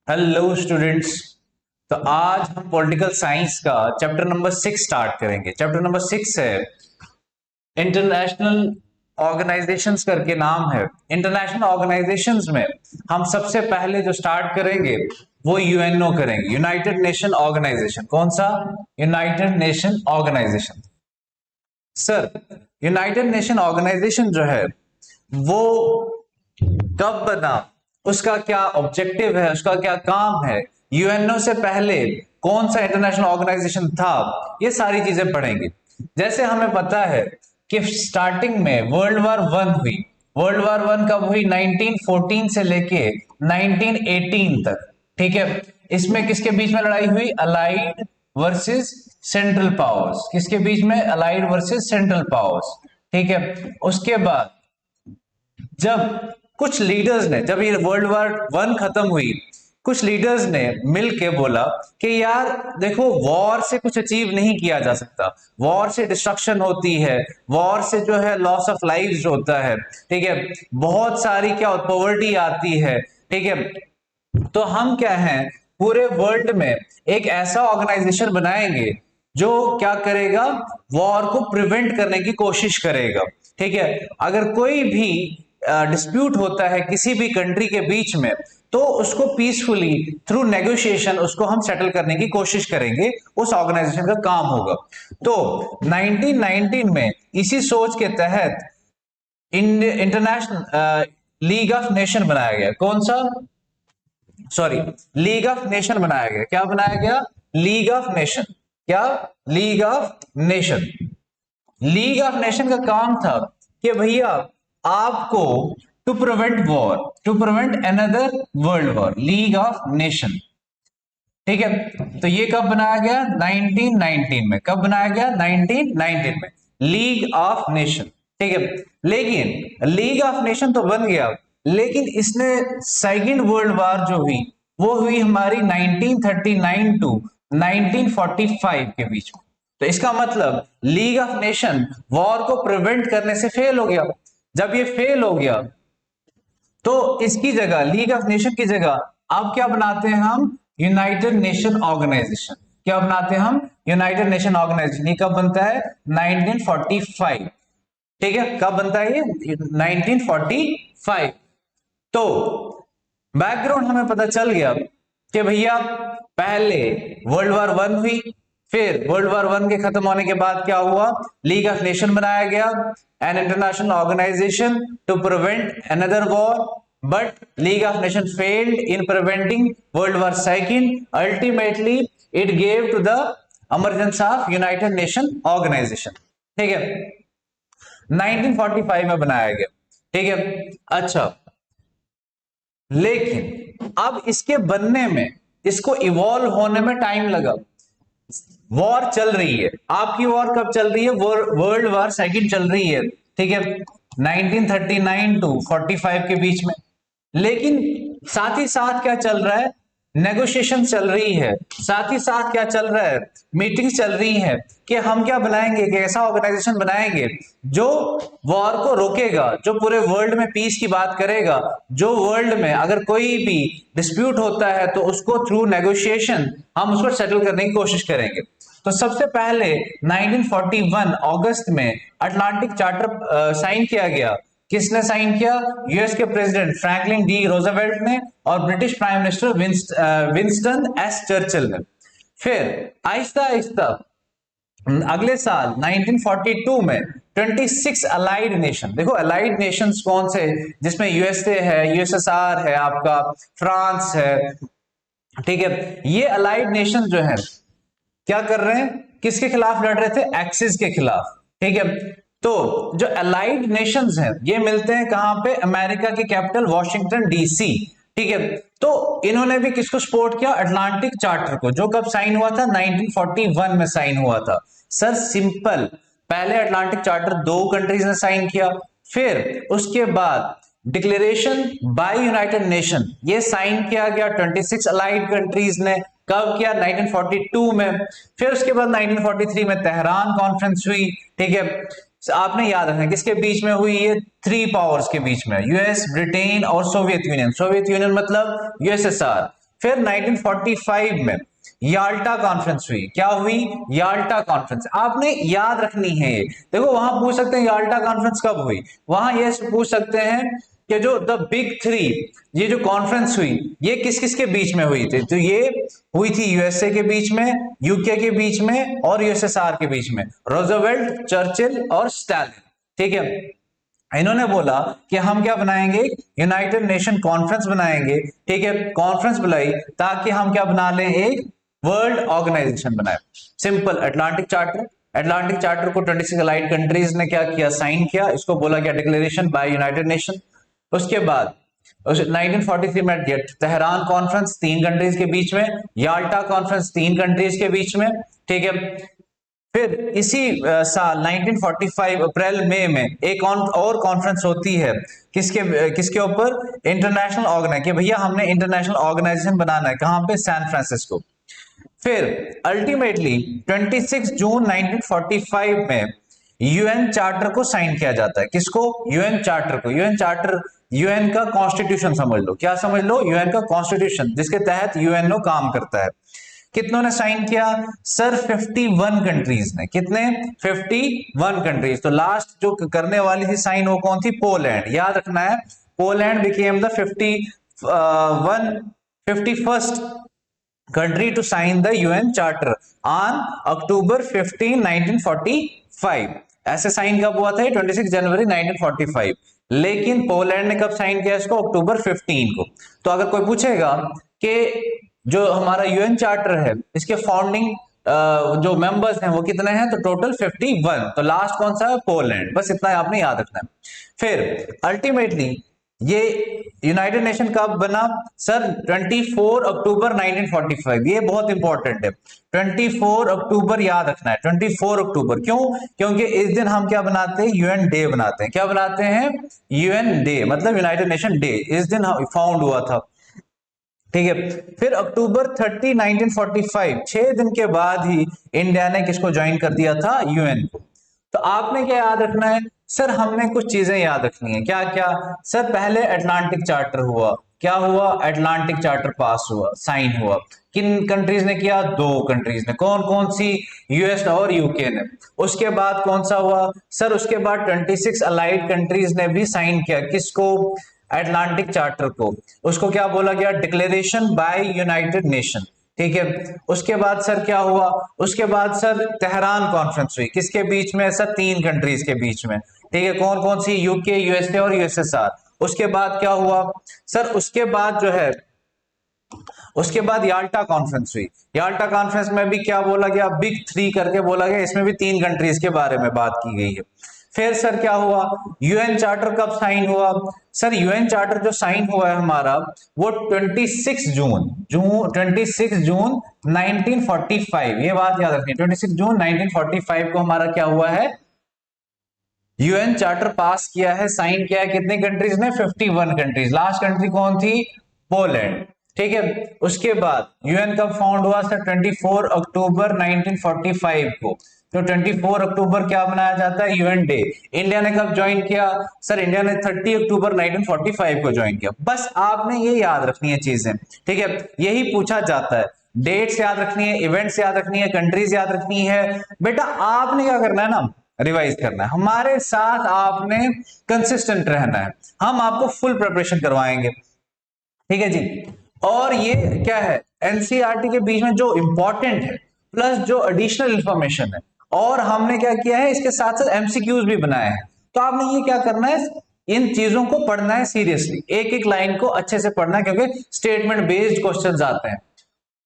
Hello students. तो आज हम पॉलिटिकल साइंस का चैप्टर नंबर 6 स्टार्ट करेंगे। चैप्टर नंबर 6 है इंटरनेशनल ऑर्गेनाइजेशंस करके नाम है। इंटरनेशनल ऑर्गेनाइजेशंस में हम सबसे पहले जो स्टार्ट करेंगे वो यूएनओ करेंगे, यूनाइटेड नेशन ऑर्गेनाइजेशन। कौन सा? United nation organisation. Sir, united nation organisation जो है वो कब बना, उसका क्या ऑब्जेक्टिव है, उसका क्या काम है, यूएनओ से पहले कौन सा इंटरनेशनल ऑर्गेनाइजेशन था, ये सारी चीजें पढ़ेंगे। जैसे हमें पता है कि स्टार्टिंग में वर्ल्ड वार वन हुई। वर्ल्ड वार वन कब हुई? 1914 से लेके 1918 तक। ठीक है, इसमें किसके बीच में लड़ाई हुई? Allied versus central powers. किसके बीच में? Allied versus central powers. ठीक है, उसके बाद जब कुछ लीडर्स ने, जब ये वर्ल्ड वार वन खत्म हुई, कुछ लीडर्स ने मिलके बोला कि यार देखो, वॉर से कुछ अचीव नहीं किया जा सकता, वॉर से डिस्ट्रक्शन होती है, वॉर से जो है लॉस ऑफ लाइव्स होता है। ठीक है, बहुत सारी क्या पॉवर्टी आती है। ठीक है, तो हम क्या हैं, पूरे वर्ल्ड में एक ऐसा ऑर्गेनाइजेशन बनाएंगे जो क्या करेगा, वॉर को प्रिवेंट करने की कोशिश करेगा। ठीक है, अगर कोई भी डिस्प्यूट होता है किसी भी कंट्री के बीच में, तो उसको पीसफुली थ्रू नेगोशिएशन उसको हम सेटल करने की कोशिश करेंगे, उस ऑर्गेनाइजेशन का काम होगा। तो 1919 में इसी सोच के तहत इंटरनेशनल लीग ऑफ नेशन बनाया गया। कौन सा? सॉरी, लीग ऑफ नेशन बनाया गया। क्या बनाया गया? League of nation. क्या? League of nation. League of nation का काम था कि भैया आपको to prevent war, to prevent another world war, league of nation. ठीक है, तो ये कब बनाया गया? 1919 में। कब बनाया गया? 1919 में, लीग ऑफ नेशन। ठीक है, लेकिन लीग ऑफ नेशन तो बन गया, लेकिन इसने सेकेंड वर्ल्ड वॉर जो हुई वो हुई हमारी 1939 टू 1945 के बीच में। तो इसका मतलब लीग ऑफ नेशन वॉर को प्रिवेंट करने से फेल हो गया। जब ये फेल हो गया तो इसकी जगह, लीग ऑफ नेशन की जगह अब क्या बनाते हैं हम? United nation organisation. क्या बनाते हैं हम? United nation organisation. ये कब बनता है? 1945। ठीक है, कब बनता है ये? 1945। तो बैकग्राउंड हमें पता चल गया कि भैया पहले वर्ल्ड वार वन हुई, फिर वर्ल्ड वार वन के खत्म होने के बाद क्या हुआ? लीग ऑफ नेशन बनाया गया, an international organisation to prevent another war, but league of nation failed in preventing world war second. Ultimately it gave to the emergence of united nation organisation. ठीक है, 1945 में बनाया गया। ठीक है, अच्छा, लेकिन अब इसके बनने में, इसको इवॉल्व होने में टाइम लगा। वॉर चल रही है, आपकी वॉर कब चल रही है? वर्ल्ड वॉर सेकंड चल रही है। ठीक है, 1939 टू 45 के बीच में। लेकिन साथ ही साथ क्या चल रहा है? नेगोशिएशन चल रही है। साथ ही साथ क्या चल रहा है? मीटिंग्स चल रही है कि हम क्या बनाएंगे, कि ऐसा ऑर्गेनाइजेशन बनाएंगे जो वॉर को रोकेगा, जो पूरे वर्ल्ड में पीस की बात करेगा, जो वर्ल्ड में अगर कोई भी डिस्प्यूट होता है तो उसको थ्रू नेगोशिएशन हम उसको सेटल करने की कोशिश करेंगे। तो सबसे पहले 1941 अगस्त में अटलांटिक चार्टर साइन किया गया। किसने साइन किया? यूएस के प्रेसिडेंट फ्रैंकलिन डी रोजवेल्ट ने और British prime minister Winston S Churchill ने। फिर आहिस्ता आहिस्ता अगले साल 1942 में 26 अलाइड नेशन, देखो अलाइड नेशंस कौन से? जिसमें यूएसए है, यूएसएसआर है, आपका फ्रांस है। ठीक है, ये अलाइड नेशन जो है क्या कर रहे हैं? किसके खिलाफ लड़ रहे थे? एक्सिस के खिलाफ। ठीक है, तो जो अलाइड नेशंस हैं ये मिलते हैं कहां पे? अमेरिका की कैपिटल वॉशिंगटन डीसी। ठीक है, तो इन्होंने भी किसको सपोर्ट किया? अटलांटिक चार्टर को, जो कब साइन हुआ था? 1941 में साइन हुआ था। सर सिंपल, पहले अटलांटिक चार्टर दो कंट्रीज ने साइन किया, फिर उसके बाद डिक्लेरेशन बाय यूनाइटेड नेशन ये साइन किया गया 26 अलाइड कंट्रीज ने। कब किया? 1942 में। फिर उसके बाद 1943 में तेहरान कॉन्फ्रेंस हुई। ठीक है, आपने याद रखना किसके बीच में हुई? ये थ्री पावर्स के बीच में, यूएस, ब्रिटेन और सोवियत यूनियन। सोवियत यूनियन मतलब यूएसएसआर। फिर 1945 में याल्टा कॉन्फ्रेंस हुई। क्या हुई? Yalta conference. आपने याद रखनी है ये। देखो वहां पूछ सकते हैं याल्टा कॉन्फ्रेंस कब हुई, वहां ये पूछ सकते हैं कि जो द बिग थ्री, ये जो कॉन्फ्रेंस हुई ये किस किस के बीच में हुई थी? तो ये हुई थी यूएसए के बीच में, यूके के बीच में और यूएसएसआर के बीच में, रोजवेल्ट, चर्चिल और स्टालिन। ठीक है, इन्होंने बोला कि हम क्या बनाएंगे, यूनाइटेड नेशन कॉन्फ्रेंस बनाएंगे। ठीक है, कॉन्फ्रेंस बुलाई ताकि हम क्या बना लें, एक वर्ल्ड ऑर्गेनाइजेशन बनाए। Simple, Atlantic charter. Atlantic charter को 26 अलाइड कंट्रीज ने क्या किया, साइन किया। इसको बोला गया डिक्लेरेशन बाय यूनाइटेड नेशन। उसके बाद 1943 में तेहरान कॉन्फ्रेंस 3 कंट्रीज के बीच में, याल्टा कॉन्फ्रेंस 3 कंट्रीज के बीच में। ठीक है, फिर इसी साल 1945 अप्रैल मई में एक और कॉन्फ्रेंस होती है, किसके किसके ऊपर, इंटरनेशनल ऑर्गेनाइज, कि भैया हमने इंटरनेशनल ऑर्गेनाइजेशन बनाना है, कहां पे, सैन फ्रांसिस्को। फिर अल्टीमेटली 26 जून 1945 में यूएन चार्टर को साइन किया जाता है। किसको? यूएन चार्टर को। यूएन चार्टर यूएन का कॉन्स्टिट्यूशन समझ लो। क्या समझ लो? यूएन का कॉन्स्टिट्यूशन, जिसके तहत यूएनओ काम करता है। कितनों ने साइन किया? सर 51 कंट्रीज ने। कितने? 51 कंट्रीज। तो लास्ट जो करने वाली थी साइन वो कौन थी? पोलैंड। याद रखना है, Poland became the 51st country to sign the UN Charter on October 15, 1945। ऐसे साइन कब हुआ था? 26 जनवरी 1945। लेकिन पोलैंड ने कब साइन किया इसको? अक्टूबर 15 को। तो अगर कोई पूछेगा कि जो हमारा यूएन चार्टर है इसके फाउंडिंग जो मेंबर्स हैं वो कितने हैं, तो टोटल 51। तो लास्ट कौन सा है? पोलैंड। बस इतना आपने याद रखना है। फिर अल्टीमेटली ये यूनाइटेड नेशन कब बना? सर 24 अक्टूबर 1945। ये बहुत इंपॉर्टेंट है, 24 अक्टूबर याद रखना है। 24 अक्टूबर क्यों? क्योंकि इस दिन हम क्या बनाते हैं? यूएन डे बनाते हैं। क्या बनाते हैं? यूएन डे, मतलब यूनाइटेड नेशन डे। इस दिन फाउंड हुआ था। ठीक है, फिर अक्टूबर 30, 1945, 6 दिन के बाद ही इंडिया ने किसको ज्वाइन कर दिया था? यूएन को। तो आपने क्या याद रखना है? सर हमने कुछ चीजें याद रखनी है। क्या क्या? सर पहले अटलांटिक चार्टर हुआ। क्या हुआ? अटलांटिक चार्टर पास हुआ, साइन हुआ। किन कंट्रीज ने किया? 2 कंट्रीज ने। कौन कौन सी? यूएस और यूके ने। उसके बाद कौन सा हुआ? सर उसके बाद 26 अलाइड कंट्रीज ने भी साइन किया। किसको? अटलांटिक चार्टर को। उसको क्या बोला गया? Declaration bye United nation. ठीक है, उसके बाद सर क्या हुआ? उसके बाद सर तेहरान कॉन्फ्रेंस हुई। किसके बीच में? सर 3 कंट्रीज के बीच में। ठीक है, कौन कौन सी? यूके, यूएसए और यूएसएसआर। उसके बाद क्या हुआ? सर उसके बाद जो है, उसके बाद याल्टा कॉन्फ्रेंस हुई। याल्टा कॉन्फ्रेंस में भी क्या बोला गया? बिग 3 करके बोला गया। इसमें भी 3 कंट्रीज के बारे में बात की गई है। फिर सर क्या हुआ? यूएन चार्टर कब साइन हुआ? सर यूएन चार्टर जो साइन हुआ है हमारा वो 26 जून 1945। ये बात याद रखनी, 26 जून 1945 को हमारा क्या हुआ है? यूएन चार्टर पास किया है, साइन किया है। कितनी कंट्रीज ने? 51 कंट्रीज। लास्ट कंट्री कौन थी? पोलैंड। ठीक है, उसके बाद यूएन कब फाउंड हुआ? सर 24 अक्टूबर 1945 को। तो 24 अक्टूबर क्या मनाया जाता है? UN day. इंडिया ने कब ज्वाइन किया? सर इंडिया ने 30 अक्टूबर 1945 को ज्वाइन किया। बस आपने ये याद रखनी है चीजें। ठीक है, यही पूछा जाता है। डेट्स याद रखनी है, इवेंट्स याद रखनी है, कंट्रीज याद रखनी है। बेटा आपने क्या करना है ना, रिवाइज करना है। हमारे साथ आपने कंसिस्टेंट रहना है। हम आपको फुल प्रिपरेशन करवाएंगे। ठीक है जी। और ये क्या है? एनसीईआरटी के बीच में जो इंपॉर्टेंट है प्लस जो एडिशनल इंफॉर्मेशन है, और हमने क्या किया है इसके साथ साथ एमसीक्यूज भी बनाए हैं। तो आपने ये क्या करना है? इन चीजों को पढ़ना है सीरियसली, एक एक लाइन को अच्छे से पढ़ना है, क्योंकि स्टेटमेंट बेस्ड क्वेश्चंस आते हैं।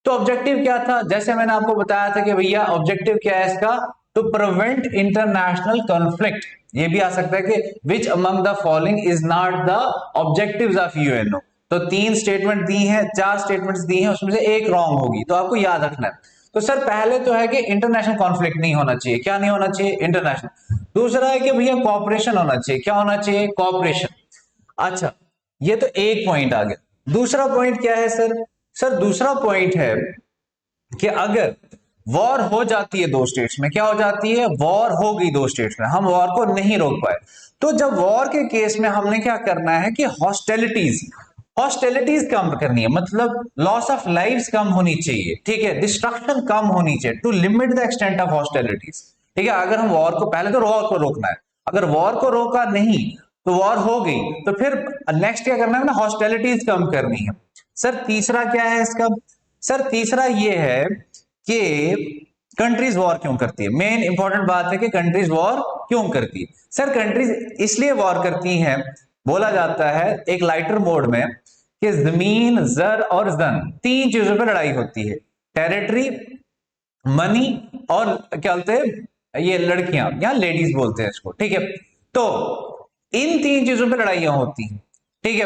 तो ऑब्जेक्टिव क्या था? जैसे मैंने आपको बताया था कि भैया ऑब्जेक्टिव क्या है इसका? To prevent international conflict. ये भी आ सकता है कि which among the following is not the objectives of UNO. तो 3 स्टेटमेंट दी हैं, 4 स्टेटमेंट्स दी हैं, उसमें से एक रॉन्ग होगी, तो आपको याद रखना है। तो सर पहले तो है कि इंटरनेशनल कॉन्फ्लिक्ट नहीं होना चाहिए। क्या नहीं होना चाहिए? इंटरनेशनल। दूसरा है कि भैया कॉपरेशन होना चाहिए। क्या होना चाहिए? कॉपरेशन। अच्छा, ये तो एक पॉइंट आ गया। दूसरा पॉइंट क्या है सर? सर दूसरा पॉइंट है कि अगर वॉर हो जाती है 2 स्टेट्स में, क्या हो जाती है? वॉर हो गई 2 स्टेट्स में, हम वॉर को नहीं रोक पाए, तो जब वॉर के केस में हमने क्या करना है कि हॉस्टिलिटीज हॉस्टिलिटीज कम करनी है, मतलब लॉस ऑफ लाइव्स कम होनी चाहिए, ठीक है, डिस्ट्रक्शन कम होनी चाहिए, to limit the extent of hostilities, ठीक है। अगर हम वॉर को, पहले तो वॉर को रोकना है, अगर वॉर को रोका नहीं तो वॉर हो गई, तो फिर नेक्स्ट क्या करना है ना, हॉस्टिलिटीज कम करनी है। सर तीसरा क्या है इसका, सर तीसरा ये है कि कंट्रीज वॉर क्यों करती है। मेन इंपॉर्टेंट बात है कि कंट्रीज वॉर क्यों करती है। सर कंट्रीज इसलिए वॉर करती हैं, बोला जाता है एक लाइटर मोड में, कि जमीन, जर और जन, तीन चीजों पर लड़ाई होती है, टेरिटरी, मनी और क्या बोलते हैं ये लड़कियां या लेडीज बोलते हैं इसको, ठीक है। तो इन तीन चीजों पे लड़ाइयां होती हैं, ठीक है।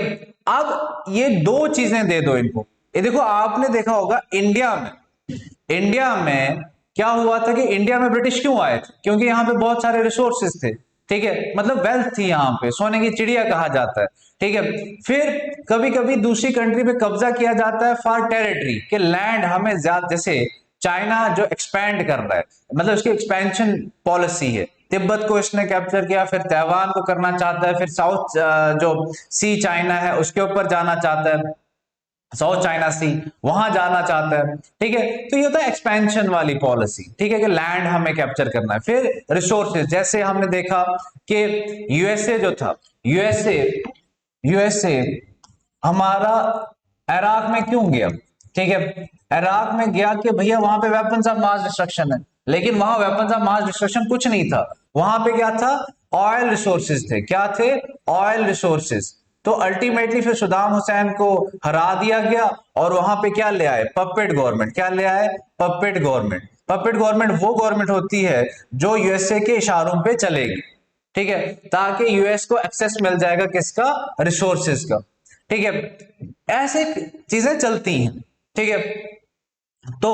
अब ये दो चीजें दे दो इनको। ये देखो आपने देखा होगा इंडिया में क्या हुआ था कि इंडिया में ब्रिटिश क्यों आए थे, क्योंकि यहाँ पे बहुत सारे रिसोर्सेज थे, ठीक है, मतलब वेल्थ थी, यहाँ पे सोने की चिड़िया कहा जाता है, ठीक है। फिर कभी कभी दूसरी कंट्री पे कब्जा किया जाता है फॉर टेरिटरी, के लैंड हमें ज्यादा, जैसे चाइना जो एक्सपैंड कर रहा है, मतलब उसकी एक्सपेंशन पॉलिसी है, तिब्बत को इसने कैप्चर किया, फिर ताइवान को करना चाहता है, फिर साउथ जो सी चाइना है उसके ऊपर जाना चाहता है, साउथ चाइना सी, वहां जाना चाहता है, ठीक है। तो ये होता है एक्सपेंशन वाली पॉलिसी, ठीक है, कि लैंड हमें कैप्चर करना है। फिर रिसोर्सेज, जैसे हमने देखा कि यूएसए जो था, यूएसए हमारा इराक में क्यों गया, ठीक है, इराक में गया कि भैया वहां पे वेपन्स ऑफ मास डिस्ट्रक्शन है, लेकिन वहां वेपन्स ऑफ मास डिस्ट्रक्शन कुछ नहीं था, वहां पे क्या था, ऑयल रिसोर्सेज थे, क्या थे, ऑयल रिसोर्सेज। तो अल्टीमेटली फिर सद्दाम हुसैन को हरा दिया गया, और वहां पे क्या ले आए, पपेट गवर्नमेंट, क्या ले आए, पपेट गवर्नमेंट। पपेट गवर्नमेंट वो गवर्नमेंट होती है जो यूएसए के इशारों पे चलेगी, ठीक है, ताकि यूएस को एक्सेस मिल जाएगा किसका, रिसोर्सेज का, ठीक है। ऐसे चीजें चलती हैं, ठीक है। तो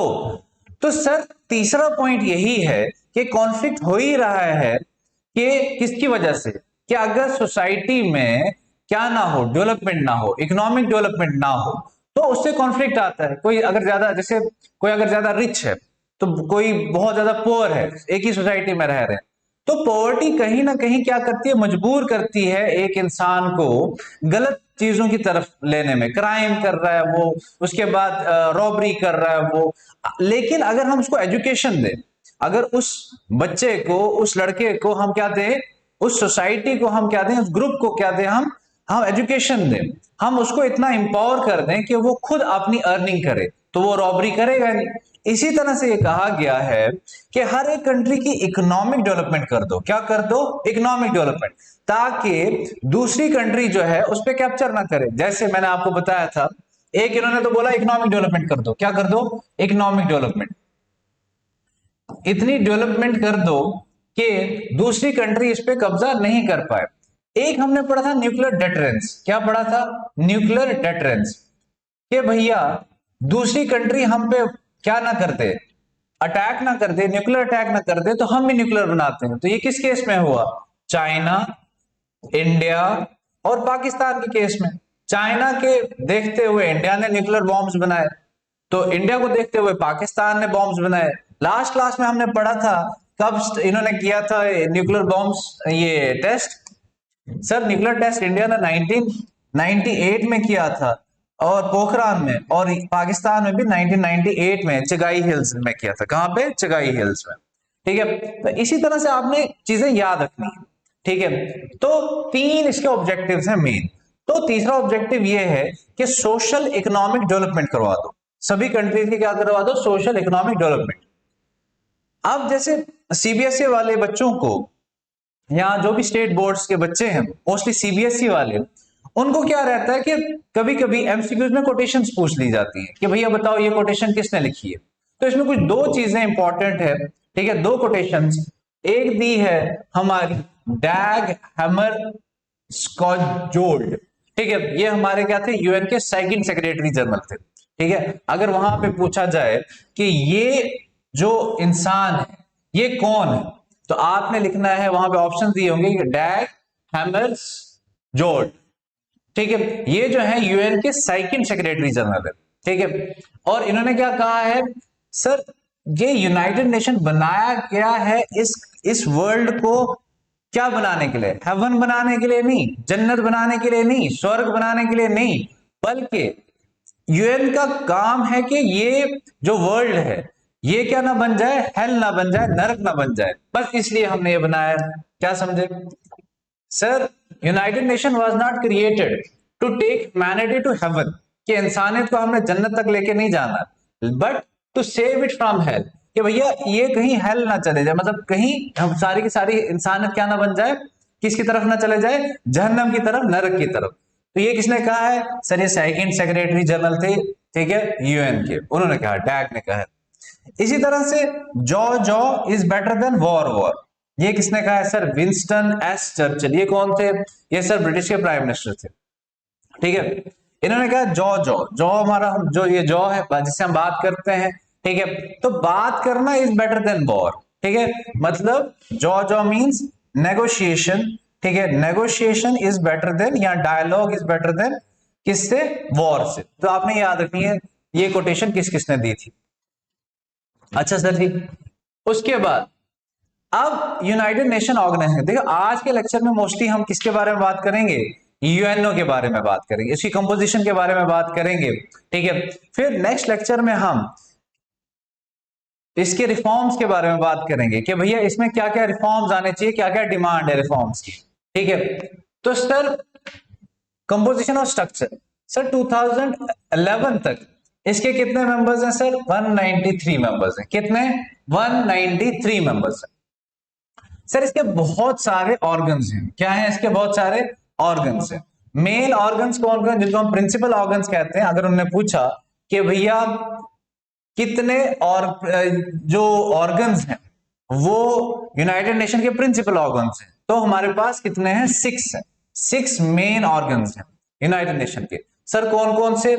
तो सर तीसरा पॉइंट यही है कि कॉन्फ्लिक्ट हो ही रहा है कि किसकी वजह से, कि अगर सोसाइटी में क्या ना हो, डेवलपमेंट ना हो, इकोनॉमिक डेवलपमेंट ना हो, तो उससे कॉन्फ्लिक्ट आता है। कोई अगर ज्यादा, जैसे कोई अगर ज्यादा रिच है, तो कोई बहुत ज्यादा पुअर है, एक ही सोसाइटी में रह रहे हैं, तो पॉवर्टी कहीं ना कहीं क्या करती है, मजबूर करती है एक इंसान को गलत चीजों की तरफ लेने में, क्राइम कर रहा है वो, उसके बाद रॉबरी कर रहा है वो। लेकिन अगर हम उसको एजुकेशन दें, अगर उस बच्चे को, उस लड़के को हम क्या दें, उस सोसाइटी को हम क्या दें, उस ग्रुप को क्या दें, हम एजुकेशन दें, हम उसको इतना इंपावर कर दें कि वो खुद अपनी अर्निंग करे, तो वो रॉबरी करेगा नहीं। इसी तरह से ये कहा गया है कि हर एक कंट्री की इकोनॉमिक डेवलपमेंट कर दो, क्या कर दो, इकोनॉमिक डेवलपमेंट, ताकि दूसरी कंट्री जो है उस पर कैप्चर ना करे। जैसे मैंने आपको बताया था, एक इन्होंने तो बोला इकोनॉमिक डेवलपमेंट कर दो, क्या कर दो, इकोनॉमिक डेवलपमेंट, इतनी डेवलपमेंट कर दो कि दूसरी कंट्री इस पे कब्जा नहीं कर पाए। एक हमने पढ़ा था न्यूक्लियर डेटरेंस, क्या पढ़ा था, न्यूक्लियर डेटरेंस, कि भैया दूसरी कंट्री हम पे क्या ना करते, अटैक ना कर दे, न्यूक्लियर अटैक ना कर दे, तो हम भी न्यूक्लियर बनाते हैं। तो ये किस केस में हुआ, चाइना, इंडिया और पाकिस्तान के केस में। चाइना के देखते हुए इंडिया ने न्यूक्लियर बॉम्ब्स बनाए, तो इंडिया को देखते हुए पाकिस्तान ने बॉम्ब्स बनाए। लास्ट क्लास में हमने पढ़ा था कब इन्होंने किया था न्यूक्लियर बॉम्ब्स ये test, sir nuclear test India ने 1998 में किया था, और पोखरान में, और पाकिस्तान में भी 1998 में चिगाई हिल्स में किया था। कहां पे, चिगाई हिल्स में, ठीक है। तो इसी तरह से आपने चीजें याद रखनी है, ठीक है। तो तीन इसके ऑब्जेक्टिव्स हैं मेन। तो तीसरा ऑब्जेक्टिव ये है कि सोशल इकोनॉमिक डेवलपमेंट करवा दो, सभी कंट्रीज की क्या करवा दो, सोशल इकोनॉमिक डेवलपमेंट। अब जैसे सीबीएसई वाले बच्चों को, या जो भी स्टेट बोर्ड्स के बच्चे हैं, मोस्टली सीबीएसई वाले, उनको क्या रहता है कि कभी कभी एमसीक्यूज में कोटेशंस पूछ ली जाती हैं कि भैया बताओ ये कोटेशन किसने लिखी है। तो इसमें कुछ दो चीजें इंपॉर्टेंट है, ठीक है, दो कोटेशंस। एक दी है हमारी डैग हैमर स्कॉजोल्ड, ठीक है, ये हमारे क्या थे, यूएन के सेकंड सेक्रेटरी जनरल थे, ठीक है। अगर वहां पे पूछा जाए कि ये जो इंसान है ये कौन है, तो आपने लिखना है, वहां पे ऑप्शन दिए होंगे, डैग हैमर्स जोल्ड, ठीक है, ये जो है यूएन के सेकंड सेक्रेटरी जनरल है, ठीक है। और इन्होंने क्या कहा है, सर ये यूनाइटेड नेशन बनाया गया है इस वर्ल्ड को क्या बनाने के लिए, हेवन बनाने के लिए नहीं, जन्नत बनाने के लिए नहीं, स्वर्ग बनाने के लिए नहीं, बल्कि यूएन का काम है कि ये जो वर्ल्ड है ये क्या ना बन जाए, हेल ना बन जाए, नरक ना बन जाए, बस इसलिए हमने ये बनाया। क्या समझे sir? United nation was not created to take humanity to heaven, कि इंसानियत को हमने जन्नत तक लेके नहीं जाना, but to save it from hell, कि भैया ये कहीं हेल ना चले जाए, मतलब कहीं हम सारी की सारी इंसानियत क्या ना बन जाए, किसकी तरफ ना चले जाए, जहन्नम की तरफ, नरक की तरफ। तो ये किसने कहा है सर? ये सेकंड सेक्रेटरी जनरल थे, ठीक है, यूएन के, उन्होंने कहा, टैग ने कहा। इसी तरह से jaw jaw is better than war war, ये किसने कहा है सर? Winston S Churchill. ये कौन थे? ये सर ब्रिटिश के प्राइम मिनिस्टर थे, ठीक है। इन्होंने कहा जॉ जॉ जॉ, हमारा जो ये जॉ है जिससे हम बात करते हैं, ठीक है, तो बात करना इज बेटर देन वॉर, ठीक है, मतलब जॉ जॉ मींस नेगोशिएशन, ठीक है, नेगोशिएशन इज बेटर देन, या डायलॉग इज बेटर देन किससे? वॉर से। तो आपने याद रखनी है ये कोटेशन किस किसने दी थी। अच्छा सर जी, उसके बाद अब यूनाइटेड नेशन ऑर्गेनाइजेशन, देखो आज के लेक्चर में मोस्टली हम किसके बारे में बात करेंगे? यूएनओ के बारे में बात करेंगे, इसकी कंपोजिशन के बारे में बात करेंगे, ठीक है। फिर नेक्स्ट लेक्चर में हम इसके रिफॉर्म्स के बारे में बात करेंगे कि भैया इसमें क्या क्या रिफॉर्म्स आने चाहिए, क्या क्या डिमांड है रिफॉर्म्स की, ठीक है। तो सर कंपोजिशन और स्ट्रक्चर, सर 2011 तक इसके कितने मेंबर्स हैं सर? 193 मेंबर्स हैं। कितने? 193 मेंबर्स हैं सर। इसके बहुत सारे ऑर्गन्स हैं। क्या हैं इसके? बहुत सारे ऑर्गन्स हैं। मेन ऑर्गन्स कौन कौन, जिनको हम प्रिंसिपल ऑर्गन्स कहते हैं, अगर उन्होंने पूछा कि भैया कितने और जो ऑर्गन्स हैं वो यूनाइटेड नेशन के प्रिंसिपल ऑर्गन्स हैं, तो हमारे पास कितने हैं? 6 हैं। 6 मेन ऑर्गन्स हैं यूनाइटेड नेशन के। सर कौन कौन से?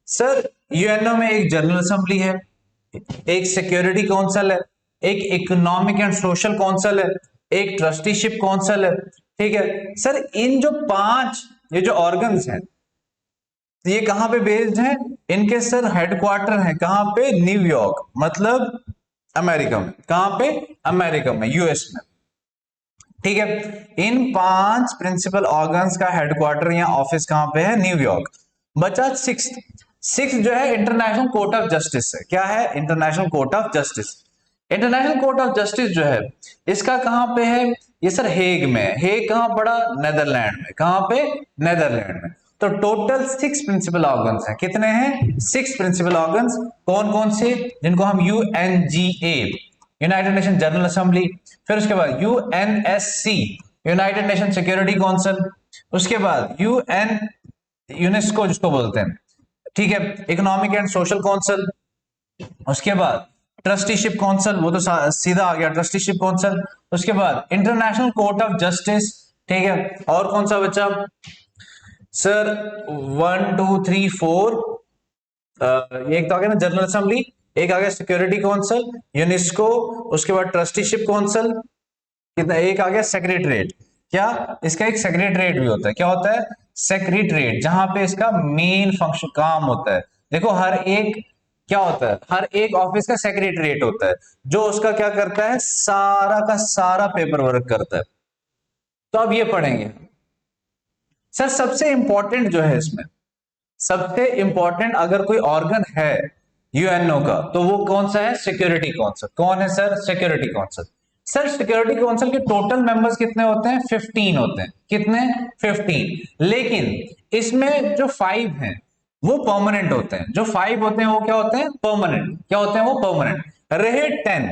सर यूएनओ में एक जनरल असेंबली है, एक सिक्योरिटी काउंसिल है, एक इकोनॉमिक एंड सोशल काउंसिल है, एक ट्रस्टीशिप काउंसिल है, ठीक है। सर इन जो 5 ये जो ऑर्गन्स हैं ये कहां पे बेस्ड हैं? इनके सर हेडक्वार्टर हैं कहां पे? न्यूयॉर्क, मतलब अमेरिका में। कहां पे? अमेरिका में, यूएस में, ठीक है। इन 5 प्रिंसिपल ऑर्गन्स का हेडक्वार्टर या ऑफिस कहां पे है? न्यूयॉर्क। बचा सिक्स जो है इंटरनेशनल कोर्ट ऑफ जस्टिस है। क्या है? International court of justice. International court of justice जो है इसका कहां पे है? ये सर हेग में। हेग कहां पड़ा? नेदरलैंड में। कहां पे? नेदरलैंड में। तो टोटल 6 प्रिंसिपल ऑर्गन्स हैं। कितने हैं? 6 प्रिंसिपल ऑर्गन्स। कौन कौन से? जिनको हम UNGA, United nation general assembly, फिर उसके बाद UNSC, United nation security council, उसके बाद यूएन यूनेस्को जिसको बोलते हैं, ठीक है, इकोनॉमिक एंड सोशल काउंसिल, उसके बाद ट्रस्टीशिप काउंसिल, वो तो सीधा आ गया ट्रस्टीशिप काउंसिल, उसके बाद इंटरनेशनल कोर्ट ऑफ जस्टिस, ठीक है। और कौन सा बचा सर? 1 2 3 4, एक तो आ गया ना जनरल असेंबली, एक आ गया सिक्योरिटी काउंसिल, यूनेस्को, उसके बाद ट्रस्टीशिप काउंसिल, कितना? एक आ गया सेक्रेटरीट। क्या? इसका एक सेक्रेटरीट भी होता है। क्या होता है? सेक्रेटरीट, जहां पे इसका मेन फंक्शन काम होता है। देखो हर एक क्या होता है? हर एक ऑफिस का सेक्रेटरीट होता है जो उसका क्या करता है? सारा का सारा पेपर वर्क करता है। तो अब ये पढ़ेंगे सर। सबसे इंपॉर्टेंट जो है इसमें, सबसे इंपॉर्टेंट अगर कोई ऑर्गन है यूएनओ का तो वो कौन सा है? Security council. कौन है sir? Security council. Sir security council के टोटल मेंबर्स कितने होते हैं? 15 होते हैं। कितने? 15। लेकिन इसमें जो 5 हैं वो परमानेंट होते हैं। जो 5 होते हैं वो क्या होते हैं? परमानेंट। क्या होते हैं वो? परमानेंट। रहे 10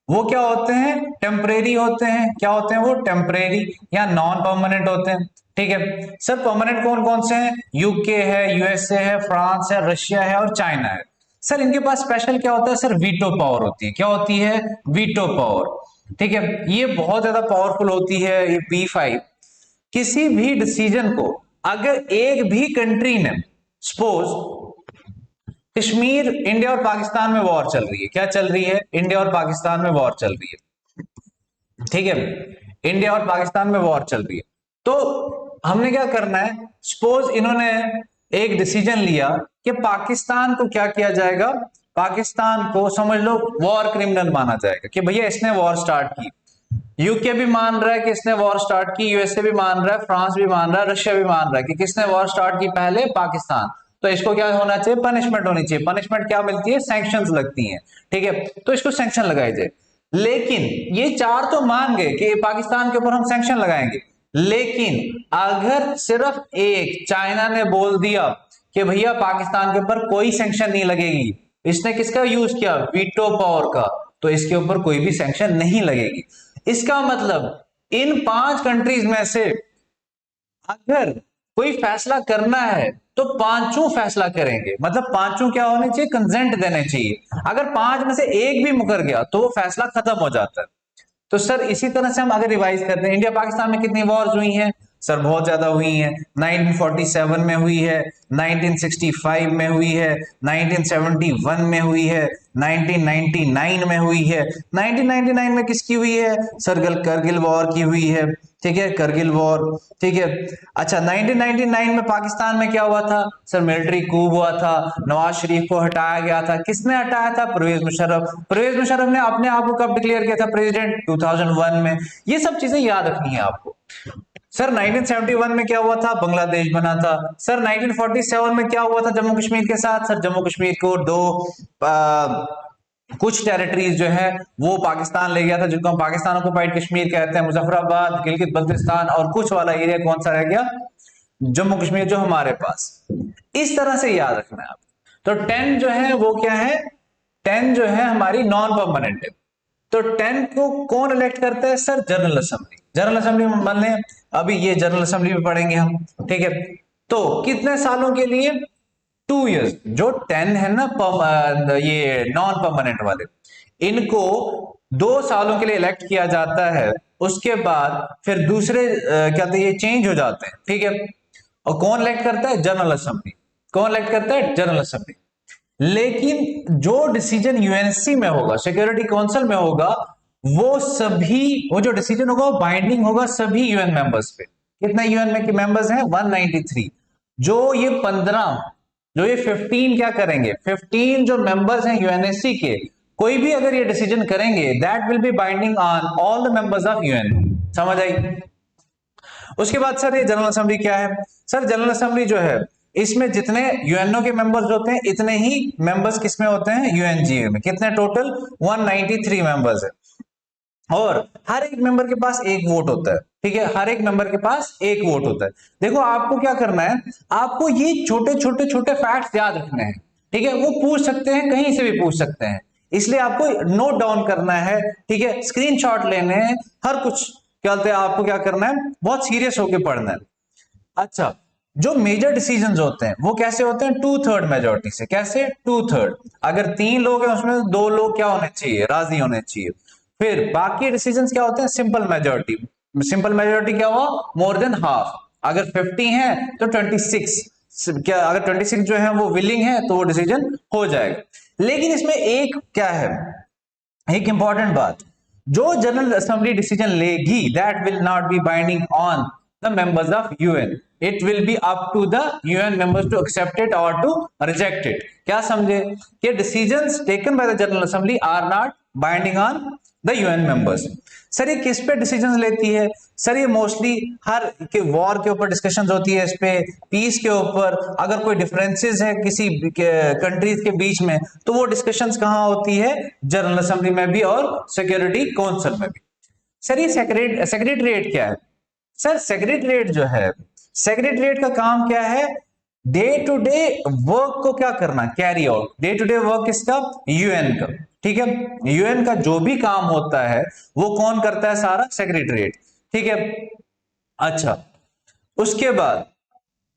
वो क्या होते हैं? टेम्परेरी होते हैं। क्या होते हैं वो? टेम्परेरी या नॉन परमानेंट होते हैं, ठीक है। सर परमानेंट कौन कौन से हैं? यूके है, यूएसए है, फ्रांस है, रशिया है और चाइना है। सर इनके पास स्पेशल क्या होता है सर? वीटो पावर होती है। क्या होती है? वीटो पावर, ठीक है। ये बहुत ज्यादा पावरफुल होती है ये P5। किसी भी डिसीजन को अगर एक भी कंट्री ने, सपोज कश्मीर, इंडिया और पाकिस्तान में वॉर चल रही है। क्या चल रही है? इंडिया और पाकिस्तान में वॉर चल रही है, ठीक है। इंडिया और पाकिस्तान में वॉर चल रही है तो हमने क्या करना है? सपोज इन्होंने एक डिसीजन लिया कि पाकिस्तान को क्या किया जाएगा? पाकिस्तान को समझ लो वॉर क्रिमिनल माना जाएगा कि भैया इसने वॉर स्टार्ट की। यूके भी मान रहा है कि इसने वॉर स्टार्ट की, यूएसए भी मान रहा है, फ्रांस भी मान रहा है, रशिया भी मान रहा है कि किसने वॉर स्टार्ट की पहले? पाकिस्तान। तो इसको क्या होना चाहिए, पनिशमेंट होनी चाहिए। पनिशमेंट क्या मिलती है, सैंक्शंस लगती हैं, ठीक है, तो इसको सैंक्शन लगाई जाए। लेकिन ये चार तो मान गए कि पाकिस्तान के ऊपर हम सैंक्शन लगाएंगे, लेकिन अगर सिर्फ एक चाइना ने बोल दिया कि भैया पाकिस्तान के ऊपर कोई सैंक्शन नहीं लगेगी, इसने किसका यूज किया, वीटो पावर का, तो इसके ऊपर कोई भी सैंक्शन नहीं लगेगी। इसका मतलब इन 5 कंट्रीज में से अगर कोई फैसला करना है तो पांचों फैसला करेंगे, मतलब पांचों क्या होने चाहिए, कंसेंट देने चाहिए। अगर 5 में से एक भी मुकर गया तो वो फैसला खत्म हो जाता है। तो सर इसी तरह से हम अगर रिवाइज करते हैं, इंडिया पाकिस्तान में कितनी वॉर्स हुई हैं, सर बहुत ज्यादा हुई हैं। 1947 में हुई है, 1965 में हुई है, 1971 में हुई है, 1999 में हुई है। 1999 में किसकी हुई है सर, करगिल वॉर की हुई है, ठीक है, करगिल वॉर, ठीक है। अच्छा 1999 में पाकिस्तान में क्या हुआ था सर, मिलिट्री कूप हुआ था, नवाज शरीफ को हटाया गया था। किसने हटाया था, परवेज मुशर्रफ। परवेज मुशर्रफ ने अपने आप को कब डिक्लेयर किया था प्रेसिडेंट, 2001 में। ये सब चीजें याद रखनी है आपको। सर 1971 में क्या हुआ था, बांग्लादेश बना था। सर 1947 में क्या हुआ था जम्मू कश्मीर के साथ, सर जम्मू कश्मीर को कुछ टेरिटरीज जो है वो पाकिस्तान ले गया था, जिनको हम पाकिस्तान ऑक्युपाइड कश्मीर कहते हैं। मुजफ्फराबाद, गिलगित बल्तिस्तान और कुछ वाला एरिया कौन सा रह गया, जम्मू कश्मीर, जो हमारे पास। इस तरह से याद रखना है आप। तो 10 जो है वो क्या है, 10 जो है हमारी नॉन परमानेंट है। तो 10 को कौन इलेक्ट करता है sir, general assembly. General assembly में मान लें अभी ये जनरल असेंबली में पढ़ेंगे हम, ठीक है। तो कितने सालों के लिए, 2 इयर्स। जो 10 है ना ये नॉन परमानेंट वाले, इनको 2 सालों के लिए इलेक्ट किया जाता है। उसके बाद फिर दूसरे क्या कहते हैं, ये चेंज हो जाते हैं, ठीक है। और कौन इलेक्ट करता है, जनरल असेंबली। कौन इलेक्ट करता है, जनरल असेंबली। लेकिन जो डिसीजन यूएनएससी में होगा, सिक्योरिटी काउंसिल में होगा, वो जो डिसीजन होगा वो बाइंडिंग होगा सभी यूएन मेंबर्स पे। कितने यूएन में के मेंबर्स हैं, 193। जो ये 15 क्या करेंगे, 15 जो मेंबर्स हैं यूएनएससी के, कोई भी अगर ये डिसीजन करेंगे, that will be binding on all the members of UN. समझ आई। उसके बाद सर ये जनरल असेंबली क्या है, सर जनरल असेंबली जो है इसमें जितने यूएनओ के मेंबर्स होते हैं इतने ही मेंबर्स किसमें होते हैं, यूएनजीए में। कितने टोटल, 193 मेंबर्स है। और हर एक मेंबर के पास एक वोट होता है, ठीक है, हर एक मेंबर के पास एक वोट होता है। देखो आपको क्या करना है, आपको ये छोटे छोटे छोटे फैक्ट्स याद रखने हैं, ठीक है। वो पूछ सकते हैं, कहीं से भी पूछ सकते हैं, इसलिए आपको नोट डाउन करना है, ठीक है। स्क्रीनशॉट लेने हैं, हर कुछ क्या बोलते हैं, आपको क्या करना है, बहुत सीरियस होकर पढ़ना है। अच्छा, जो मेजर डिसीजंस होते हैं वो कैसे होते हैं, 2/3 मेजोरिटी से। कैसे, 2/3। अगर 3 लोग हैं उसमें 2 लोग क्या होने चाहिए, राजी होने चाहिए। फिर बाकी डिसीजंस क्या होते हैं, सिंपल मेजोरिटी। सिंपल मेजोरिटी क्या हुआ, मोर देन हाफ। अगर 50 है तो 26, क्या अगर 26 जो है वो विलिंग है तो वो डिसीजन हो जाएगा। लेकिन इसमें एक क्या है, एक इंपॉर्टेंट बात, जो जनरल असेंबली डिसीजन लेगी that will not be binding on the members of UN. It will be up to the UN members to accept it और टू रिजेक्ट इट। क्या समझे, कि decisions taken by the general assembly are not binding on the UN members. Sir ये किस पे decisions लेती है, sir ये मोस्टली हर के वॉर के ऊपर डिस्कशंस होती है, इस पे पीस के ऊपर। अगर कोई डिफरेंसेस है किसी कंट्रीज के बीच में तो वो डिस्कशंस कहां होती है, जनरल असेंबली में भी और सिक्योरिटी काउंसिल में भी। सर ये सेक्रेटरीट क्या है, सर सेक्रेटरीट जो है, सेक्रेटरीट का काम क्या है, डे टू डे वर्क को क्या करना, carry out. Day to day work किसका, यूएन का, ठीक है। यूएन का जो भी काम होता है वो कौन करता है, सारा सेक्रेटरीट, ठीक है। अच्छा, उसके बाद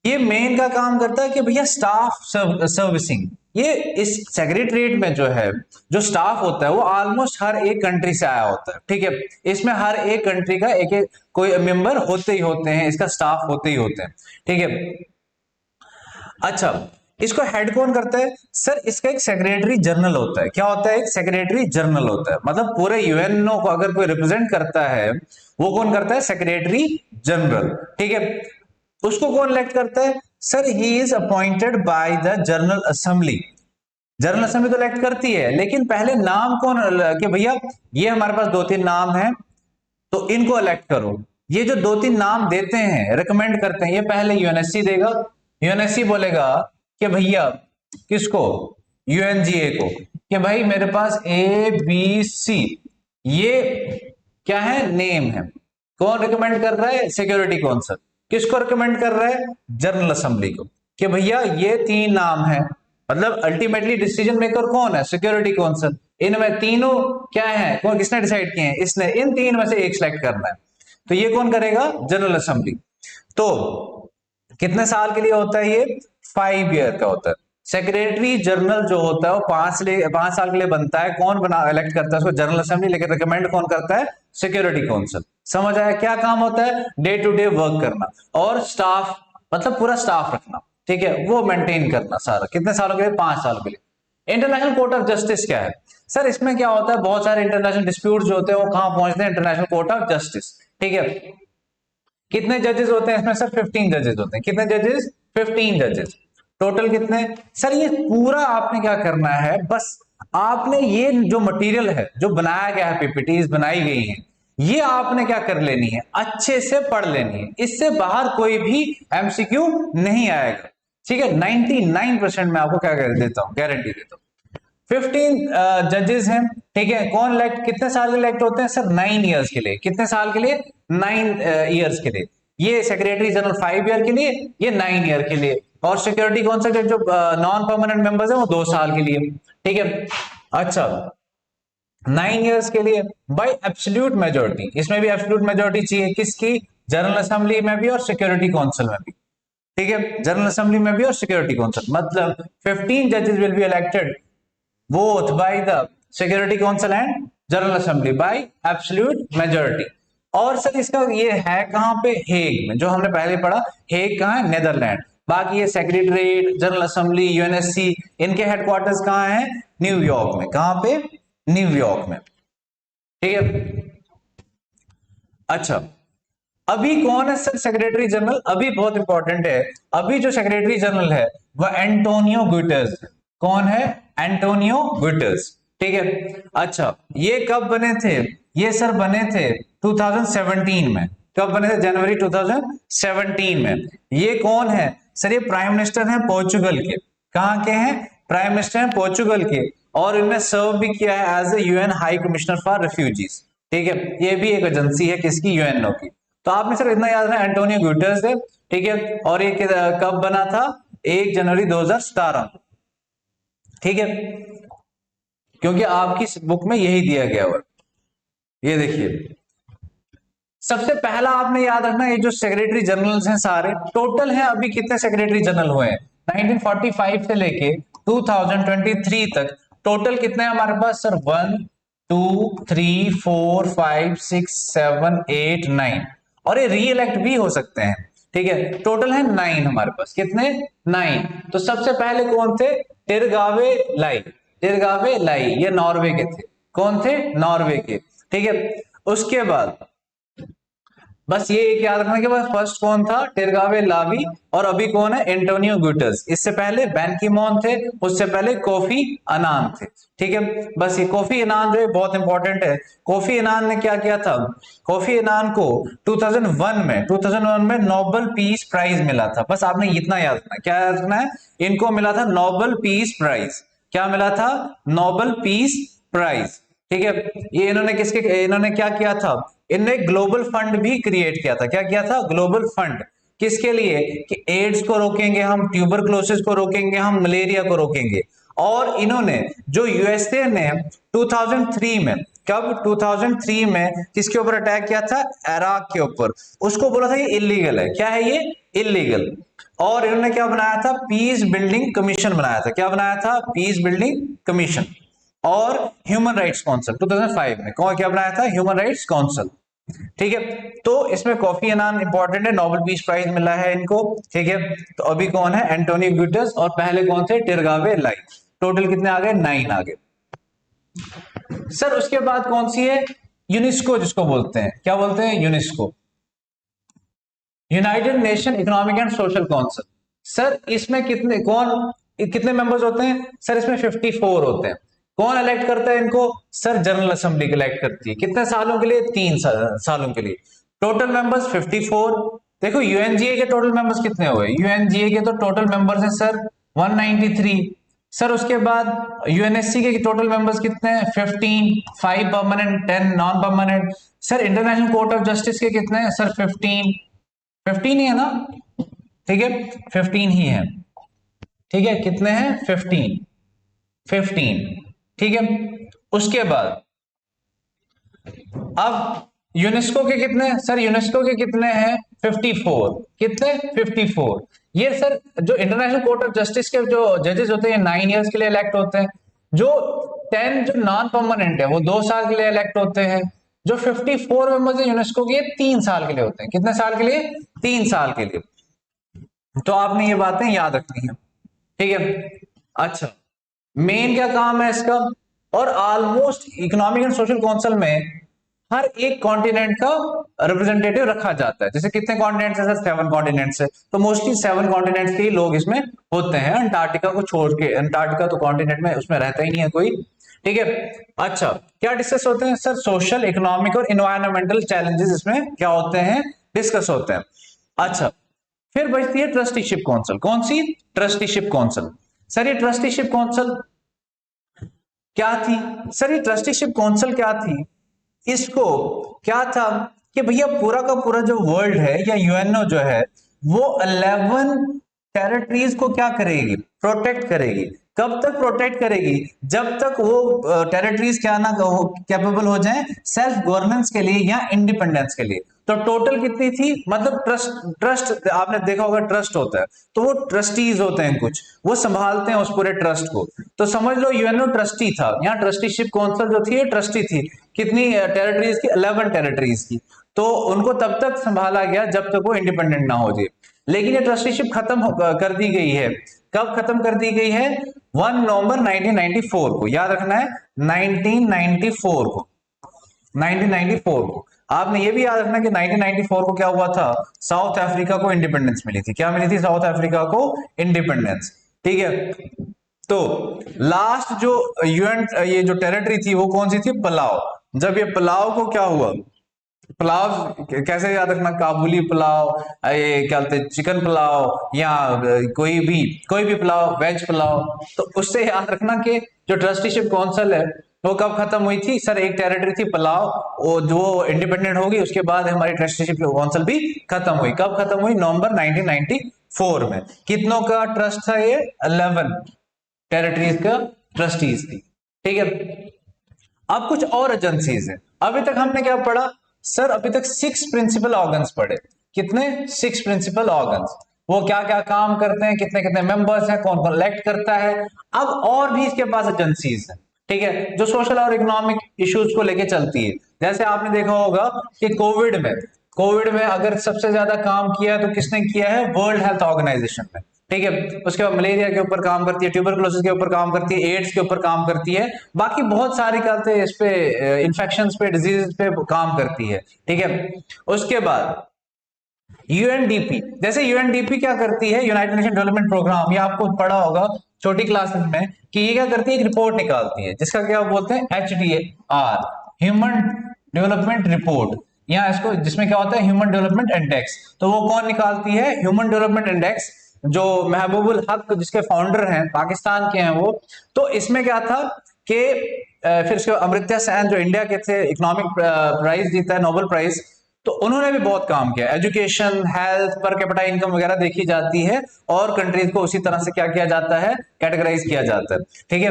ये मेन का काम करता है कि भैया स्टाफ सर्विसिंग। ये इस सेक्रेटरीट में जो है, जो स्टाफ होता है वो ऑलमोस्ट हर एक कंट्री से आया होता है, ठीक है। इसमें हर एक कंट्री का एक एक कोई मेंबर होते ही होते हैं, इसका स्टाफ होते ही होते हैं, ठीक है। अच्छा, इसको हेड कौन करता है, सर इसका एक सेक्रेटरी जनरल होता है। क्या होता है, एक सेक्रेटरी जनरल होता है, मतलब पूरे यूएनओ को अगर कोई रिप्रेजेंट करता है वो कौन करता है, सेक्रेटरी जनरल, ठीक है। उसको कौन इलेक्ट करता है, sir he is appointed by the general assembly. General assembly तो इलेक्ट करती है, लेकिन पहले नाम कौन, कि भैया ये हमारे पास 2-3 नाम हैं तो इनको इलेक्ट करो। ये जो 2-3 नाम देते हैं, रिकमेंड करते हैं, ये पहले यूएनएससी देगा। यूएनएससी बोलेगा कि भैया किसको, यूएनजीए को, कि भाई मेरे पास ए बी सी ये क्या है, नेम है। कौन रिकमेंड कर रहा है, सिक्योरिटी काउंसिल। किसको रिकमेंड कर रहा है, जनरल असेंबली को, कि भैया ये 3 नाम है। मतलब अल्टीमेटली डिसीजन मेकर कौन है, सिक्योरिटी काउंसिल। इनमें तीनों क्या है, कौन किसने डिसाइड किए हैं, इसने। इन 3 में से एक सिलेक्ट करना है, तो ये कौन करेगा, जनरल असेंबली। तो कितने साल के लिए होता है ये, 5 ईयर का होता है। सेक्रेटरी जनरल जो होता है वो 5 साल के लिए बनता है। कौन बना इलेक्ट करता है उसको, जनरल असेंबली, लेकिन रिकमेंड कौन करता है, सिक्योरिटी काउंसिल। समझ आया, क्या काम होता है, डे टू डे वर्क करना और स्टाफ, मतलब पूरा स्टाफ रखना, ठीक है, वो मेंटेन करना सारा। कितने सालों के लिए, 5 साल के लिए। इंटरनेशनल कोर्ट ऑफ जस्टिस क्या है, सर इसमें क्या होता है, बहुत सारे इंटरनेशनल डिस्प्यूट जो होते हैं वो कहां पहुंचते हैं, इंटरनेशनल कोर्ट ऑफ जस्टिस, ठीक है। कितने जजेस होते हैं इसमें, सर 15 जजेस होते हैं। कितने जजेस, 15 जजेस। टोटल कितने, सर ये पूरा आपने क्या करना है, बस आपने ये जो मटेरियल है जो बनाया गया है, पीपीटीज बनाई गई हैं, ये आपने क्या कर लेनी है, अच्छे से पढ़ लेनी है। इससे बाहर कोई भी एमसीक्यू नहीं आएगा, ठीक है। 99% मैं आपको क्या कर देता हूं, गारंटी देता हूं। 15 जजेस हैं, ठीक है। कौन इलेक्ट, कितने साल के इलेक्ट होते हैं, सर 9 ईयर्स के लिए। कितने साल के लिए, 9 ईयर्स के लिए। ये सेक्रेटरी जनरल 5 ईयर के लिए, ये 9 ईयर के लिए। और सिक्योरिटी काउंसिल के जो नॉन परमानेंट मेंबर्स हैं वो 2 साल के लिए, ठीक है। अच्छा, 9 ईयर्स के लिए बाय एब्सोल्यूट मेजोरिटी। इसमें भी एब्सोल्यूट मेजोरिटी चाहिए, किसकी, जनरल असेंबली में भी और सिक्योरिटी काउंसिल में भी, ठीक है। जनरल असेंबली में भी और सिक्योरिटी काउंसिल, मतलब 15 जजेस will be elected both by the security council and general assembly by absolute majority। और सर इसका ये है कहां पे, हेग में, जो हमने पहले पढ़ा। हेग कहां है, नेदरलैंड। बाकी ये सेक्रेटरीट, जनरल असेंबली, यूएनएससी, इनके हेडक्वार्टर्स कहां है, न्यूयॉर्क में। कहां पे, न्यूयॉर्क में, ठीक है। अच्छा, अभी कौन है सर सेक्रेटरी जनरल, अभी बहुत इंपॉर्टेंट है। अभी जो सेक्रेटरी जनरल है वह एंटोनियो गुटेरेस है। कौन है, एंटोनियो गुटेरेस, ठीक है। अच्छा, ये कब बने थे, ये सर बने थे 2017 में। कब बने थे, जनवरी 2017 में। ये कौन है सर, ये प्राइम मिनिस्टर हैं पोर्चुगल के। कहां के हैं, प्राइम मिनिस्टर हैं पोर्चुगल के। और इनने सर्व भी किया है as a UN high commissioner for refugees, ठीक है। ये भी एक एजेंसी है किसकी, यूएनओ की। तो आपने सर इतना याद रखना, एंटोनियो गुटेरेस है, ठीक है। और ये कब बना था, 1 जनवरी 2017, ठीक है। क्योंकि आपकी बुक में यही दिया गया हुआ, ये देखिए। सबसे पहला आपने याद रखना, ये जो सेक्रेटरी जनरल्स हैं सारे टोटल हैं, अभी कितने सेक्रेटरी जनरल हुए हैं 1945 से लेके 2023 तक। टोटल कितने हैं हमारे पास सर, 1 2 3 4 5 6 7 8 9, और ये री इलेक्ट भी हो सकते हैं, ठीक है। टोटल है 9 हमारे पास, कितने, 9। तो सबसे पहले कौन थे, टिरगावे लाई। टिरगावे लाई ये नॉर्वे के थे। कौन थे, नॉर्वे के, ठीक है। उसके बाद बस ये एक याद रखना कि बस फर्स्ट कौन था, टिरगावे लावी। और अभी कौन है, एंटोनियो गुटेरेस। इससे पहले बैन की मून थे, उससे पहले कोफी अनान थे, ठीक है। बस ये कोफी अनान जो है बहुत इंपॉर्टेंट है। कोफी अनान ने क्या किया था, कोफी अनान को 2001 में नोबेल पीस प्राइज मिला था। बस आपने इतना याद रखना, क्या याद रखना है, इनको मिला था नोबेल पीस प्राइज। क्या मिला था, नोबेल पीस प्राइज, ठीक है। ये इन्होंने क्या किया था, इनने ग्लोबल फंड भी क्रिएट किया था। क्या किया था, ग्लोबल फंड। किसके लिए, कि एड्स को रोकेंगे हम, ट्यूबरक्लोसिस को रोकेंगे हम, मलेरिया को रोकेंगे। और इन्होंने जो यूएसए ने 2003 में, कब 2003 में किसके ऊपर अटैक किया था, इराक के ऊपर, उसको बोला था ये इलीगल है। क्या है ये, इलीगल। और इन्होंने क्या बनाया था, पीस बिल्डिंग कमीशन बनाया था। क्या बनाया था, पीस बिल्डिंग कमीशन। और ह्यूमन राइट्स काउंसिल 2005 में कौन क्या बनाया था, ह्यूमन राइट्स काउंसिल, ठीक है। तो इसमें कॉफी अनान इंपॉर्टेंट है, नोबेल पीस प्राइज मिला है इनको, ठीक है। तो अभी कौन है, एंटोनियो गुटेरेस। और पहले कौन थे, टिरगावे लाई। टोटल कितने आ गए, 9 आ गए सर। उसके बाद कौन सी है, यूनेस्को जिसको बोलते हैं, क्या बोलते हैं, UNESCO, United nation economic and social council. Sir इसमें कितने मेंबर्स होते हैं, सर इसमें 54 होते हैं। कौन इलेक्ट करता है इनको, सर जनरल असेंबली इलेक्ट करती है। कितने सालों के लिए, 3 सालों के लिए। Total members 54। देखो यूएनजीए के टोटल मेंबर्स कितने हुए, यूएनजीए के तो टोटल मेंबर्स हैं सर 193। सर उसके बाद यूएनएससी के टोटल मेंबर्स कितने हैं? 15, 5 permanent, 10 non permanent. Sir international court of justice के कितने हैं? सर 15, 15 ही है ना? ठीक है, 15 ही है। ठीक है, कितने हैं? 15, 15। ठीक है, उसके बाद अब यूनेस्को के कितने हैं? सर यूनेस्को के कितने हैं? 54। कितने? 54। ये सर जो इंटरनेशनल कोर्ट ऑफ जस्टिस के जो जजेस होते हैं 9 इयर्स के लिए इलेक्ट होते हैं। जो 10 जो नॉन परमानेंट है वो 2 साल के लिए इलेक्ट होते हैं। जो 54 मेंबर्स है यूनेस्को के 3 साल के लिए होते हैं। कितने साल के लिए? 3 साल के लिए। तो आपने ये बातें याद रखनी है। ठीक है, अच्छा मेन क्या काम है इसका? और almost economic and social council में हर एक कॉन्टिनेंट का रिप्रेजेंटेटिव रखा जाता है। जैसे कितने कॉन्टिनेंट्स है सर? 7 कॉन्टिनेंट्स है, तो मोस्टली 7 कॉन्टिनेंट्स के ही लोग इसमें होते हैं, अंटार्कटिका को छोड़ के। अंटार्कटिका तो कॉन्टिनेंट में उसमें रहता ही नहीं है कोई। ठीक है, अच्छा क्या डिस्कस होते हैं सर? सोशल, इकोनॉमिक और इन्वायरमेंटल चैलेंजेस इसमें क्या होते हैं? डिस्कस होते हैं। अच्छा फिर बचती है ट्रस्टीशिप काउंसिल। कौन सी? Trusteeship council. सर ये ट्रस्टीशिप काउंसिल क्या थी? सर ये ट्रस्टीशिप काउंसिल क्या थी? इसको क्या था कि भैया पूरा का पूरा जो वर्ल्ड है या यूएनओ जो है वो 11 टेरिटरीज को क्या करेगी? प्रोटेक्ट करेगी। कब तक प्रोटेक्ट करेगी? जब तक वो टेरिटरीज क्या ना कैपेबल हो जाए सेल्फ गवर्नेंस के लिए या इंडिपेंडेंस के लिए। तो टोटल कितनी थी? मतलब ट्रस्ट आपने देखा होगा, ट्रस्ट होता है तो वो ट्रस्टीज होते हैं, कुछ वो संभालते हैं उस पूरे ट्रस्ट को। तो समझ लो यूएनओ ट्रस्टी था, यहाँ ट्रस्टीशिप काउंसिल जो थी ट्रस्टी थी। कितनी टेरिटरीज की? 11 टेरिटरीज की। तो उनको तब तक संभाला गया जब तक वो इंडिपेंडेंट ना हो जाए। लेकिन ये ट्रस्टीशिप खत्म कर दी गई है। कब खत्म कर दी गई है? 1 नवंबर 1994 को। याद रखना है 1994 को, 1994 को। आपने ये भी याद रखना कि 1994 को क्या हुआ था? साउथ अफ्रीका को इंडिपेंडेंस मिली थी। क्या मिली थी साउथ अफ्रीका को? इंडिपेंडेंस। ठीक है, तो लास्ट जो यूएन ये जो टेरिटरी थी वो कौन सी थी? पलाव। जब ये पलाव को क्या हुआ? पुलाव कैसे याद रखना? काबुली पुलाव, ये क्या बोलते हैं, चिकन पुलाव या कोई भी पुलाव, वेज पुलाव। तो उससे याद रखना कि जो ट्रस्टीशिप काउंसिल है वो कब खत्म हुई थी? सर एक टेरिटरी थी पलाव, वो जो इंडिपेंडेंट होगी उसके बाद हमारी ट्रस्टीशिप काउंसिल भी खत्म हुई। कब खत्म हुई? नवंबर 1994 में। कितनों का ट्रस्ट था ये? 11 टेरिटरीज का ट्रस्टीज थी। ठीक है, अब कुछ और एजेंसीज हैं। अभी तक हमने क्या पढ़ा सर? अभी तक 6 प्रिंसिपल ऑर्गन्स पढ़े। कितने? 6 प्रिंसिपल ऑर्गन्स। वो क्या क्या काम करते हैं, कितने कितने मेंबर्स हैं, कौन कौन इलेक्ट करता है। अब और भी इसके पास एजेंसीज हैं, ठीक है, जो सोशल और इकोनॉमिक इश्यूज को लेके चलती है। जैसे आपने देखा होगा कि कोविड में अगर सबसे ज्यादा काम किया तो किसने किया है? वर्ल्ड हेल्थ ऑर्गेनाइजेशन ने। ठीक है, उसके बाद मलेरिया के ऊपर काम करती है, ट्यूबरकुलोसिस के ऊपर काम करती है, एड्स के ऊपर काम करती है, बाकी बहुत सारे कहते हैं इस पे इन्फेक्शंस पे, डिजीज पे काम करती है। ठीक है, उसके बाद यूएनडीपी। जैसे यूएनडीपी क्या करती है? यूनाइटेड नेशन डेवलपमेंट प्रोग्राम, ये आपको पढ़ा होगा छोटी क्लासेस में कि ये क्या करती है? एक रिपोर्ट निकालती है जिसका क्या बोलते हैं? HDR, ह्यूमन डेवलपमेंट रिपोर्ट, या इसको जिसमें क्या होता है? Human development index. तो वो कौन निकालती है? ह्यूमन डेवलपमेंट इंडेक्स, जो महबूबुल हक जिसके फाउंडर हैं पाकिस्तान के हैं वो। तो इसमें क्या था कि फिर उसके अमर्त्य सेन जो इंडिया के थे, इकोनॉमिक प्राइज जीता है, नोबेल प्राइज, तो उन्होंने भी बहुत काम किया। Education, health, per capita income वगैरह देखी जाती है और कंट्रीज को उसी तरह से क्या किया जाता है? कैटेगराइज किया जाता है। ठीक है,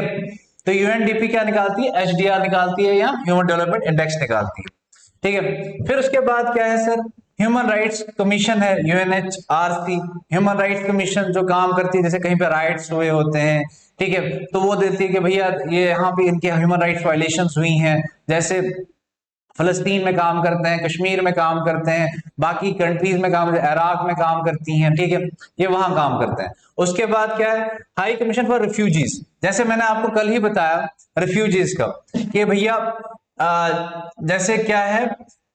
तो यूएनडीपी क्या निकालती है? HDR निकालती है या ह्यूमन डेवलपमेंट इंडेक्स निकालती है। ठीक है, फिर उसके बाद क्या है सर? ह्यूमन राइट्स कमीशन है, UNHRC, ह्यूमन राइट्स कमीशन, जो काम करती है जैसे कहीं पे राइट्स हुए होते हैं, ठीक है, तो वो देती है कि भैया ये यहाँ पे इनके ह्यूमन राइट्स वायलेशंस हुई हैं। जैसे फलस्तीन में काम करते हैं, कश्मीर में काम करते हैं, बाकी कंट्रीज में काम, इराक में काम करती हैं। ठीक है, ये वहां काम करते हैं। उसके बाद क्या है? High commission for refugees. जैसे मैंने आपको कल ही बताया रिफ्यूजीज का कि भैया जैसे क्या है,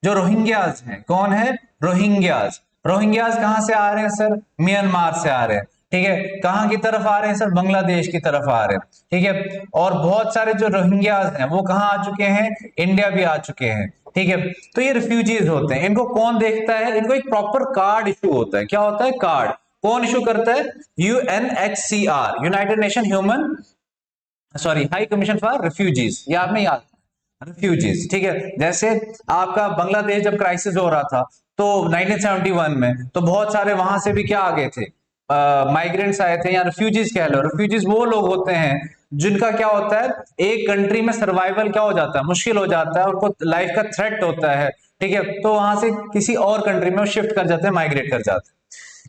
जो रोहिंग्याज हैं, कौन है? रोहिंग्याज कहां से आ रहे हैं सर? म्यांमार से आ रहे हैं। ठीक है, कहां की तरफ आ रहे हैं सर? बांग्लादेश की तरफ आ रहे हैं। ठीक है, और बहुत सारे जो रोहिंग्याज हैं वो कहां आ चुके हैं? इंडिया भी आ चुके हैं। ठीक है, तो ये रिफ्यूजीज होते हैं। इनको कौन देखता है? इनको एक प्रॉपर कार्ड इशू होता है। क्या होता है? कार्ड। कौन इशू करता है? UNHCR, United nation high commission for refugees, ये आपने याद, रिफ्यूजीज, ठीक है। जैसे आपका बांग्लादेश जब क्राइसिस हो रहा था तो 1971 में, तो बहुत सारे वहां से भी क्या आ गए थे, माइग्रेंट्स आए थे, या रिफ्यूजीज कह लो। रिफ्यूजीज वो लोग होते हैं जिनका क्या होता है, एक कंट्री में सर्वाइवल क्या हो जाता है, मुश्किल हो जाता है, उनको लाइफ का थ्रेट होता है, ठीक है, तो वहां से किसी और कंट्री में शिफ्ट कर जाते हैं, माइग्रेट कर जाते हैं।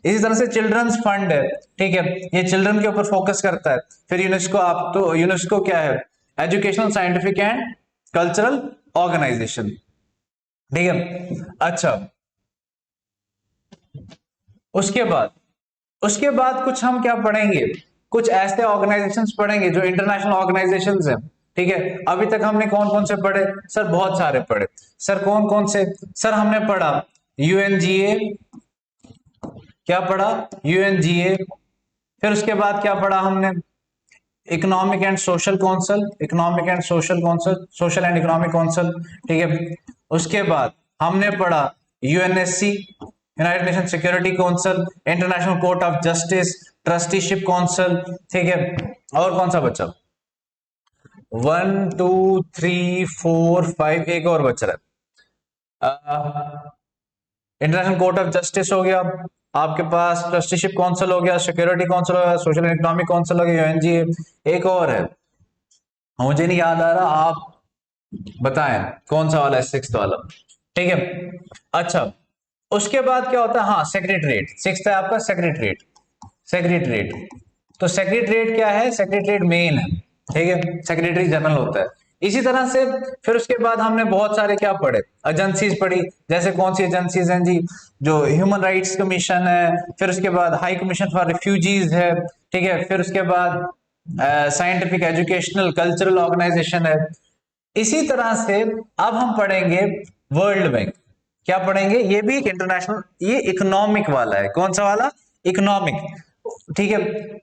इसी तरह से चिल्ड्रंस फंड है, ठीक है, ये चिल्ड्रन के ऊपर फोकस करता है। फिर यूनेस्को, आप तो यूनेस्को क्या है, educational, scientific and cultural organisation, ठीक है। अच्छा, उसके बाद कुछ हम क्या पढ़ेंगे, कुछ ऐसे ऑर्गेनाइजेशंस पढ़ेंगे जो इंटरनेशनल ऑर्गेनाइजेशंस हैं, ठीक है। अभी तक हमने कौन कौन से पढ़े सर? बहुत सारे पढ़े सर। कौन कौन से? सर हमने पढ़ा यूएनजीए, क्या पढ़ा? यूएनजीए। फिर उसके बाद क्या पढ़ा हमने? Economic and social council, social and economic council, ठीक है। उसके बाद हमने पढ़ा UNSC, United nation security council, international court of justice, trusteeship council, ठीक है। और कौन सा बचा? 1 2 3 4 5, एक और बच रहा है। इंटरनेशनल कोर्ट ऑफ जस्टिस हो गया आपके पास, ट्रस्टीशिप काउंसिल हो गया, सिक्योरिटी काउंसिल हो गया, सोशल एंड इकोनॉमिक काउंसिल हो गया, यूएनजीए। एक और है, मुझे नहीं याद आ रहा, आप बताएं कौन सा वाला है, सिक्स्थ वाला, ठीक है। अच्छा, उसके बाद क्या होता है? हाँ, सेक्रेटरीट, सिक्स्थ है आपका सेक्रेटरीट। तो सेक्रेटरीट क्या है? सेक्रेटरीट मेन है, ठीक है, सेक्रेटरी जनरल होता है। इसी तरह से फिर उसके बाद हमने बहुत सारे क्या पढ़े, एजेंसीज पढ़ी। जैसे कौन सी एजेंसीज हैं जी? जो ह्यूमन राइट्स कमीशन है, फिर उसके बाद हाई कमीशन फॉर रिफ्यूजीज है, ठीक है। फिर उसके बाद साइंटिफिक, एजुकेशनल, कल्चरल ऑर्गेनाइजेशन है। इसी तरह से अब हम पढ़ेंगे वर्ल्ड बैंक। क्या पढ़ेंगे? ये भी एक इंटरनेशनल, ये इकोनॉमिक वाला है। कौन सा वाला? इकोनॉमिक, ठीक है।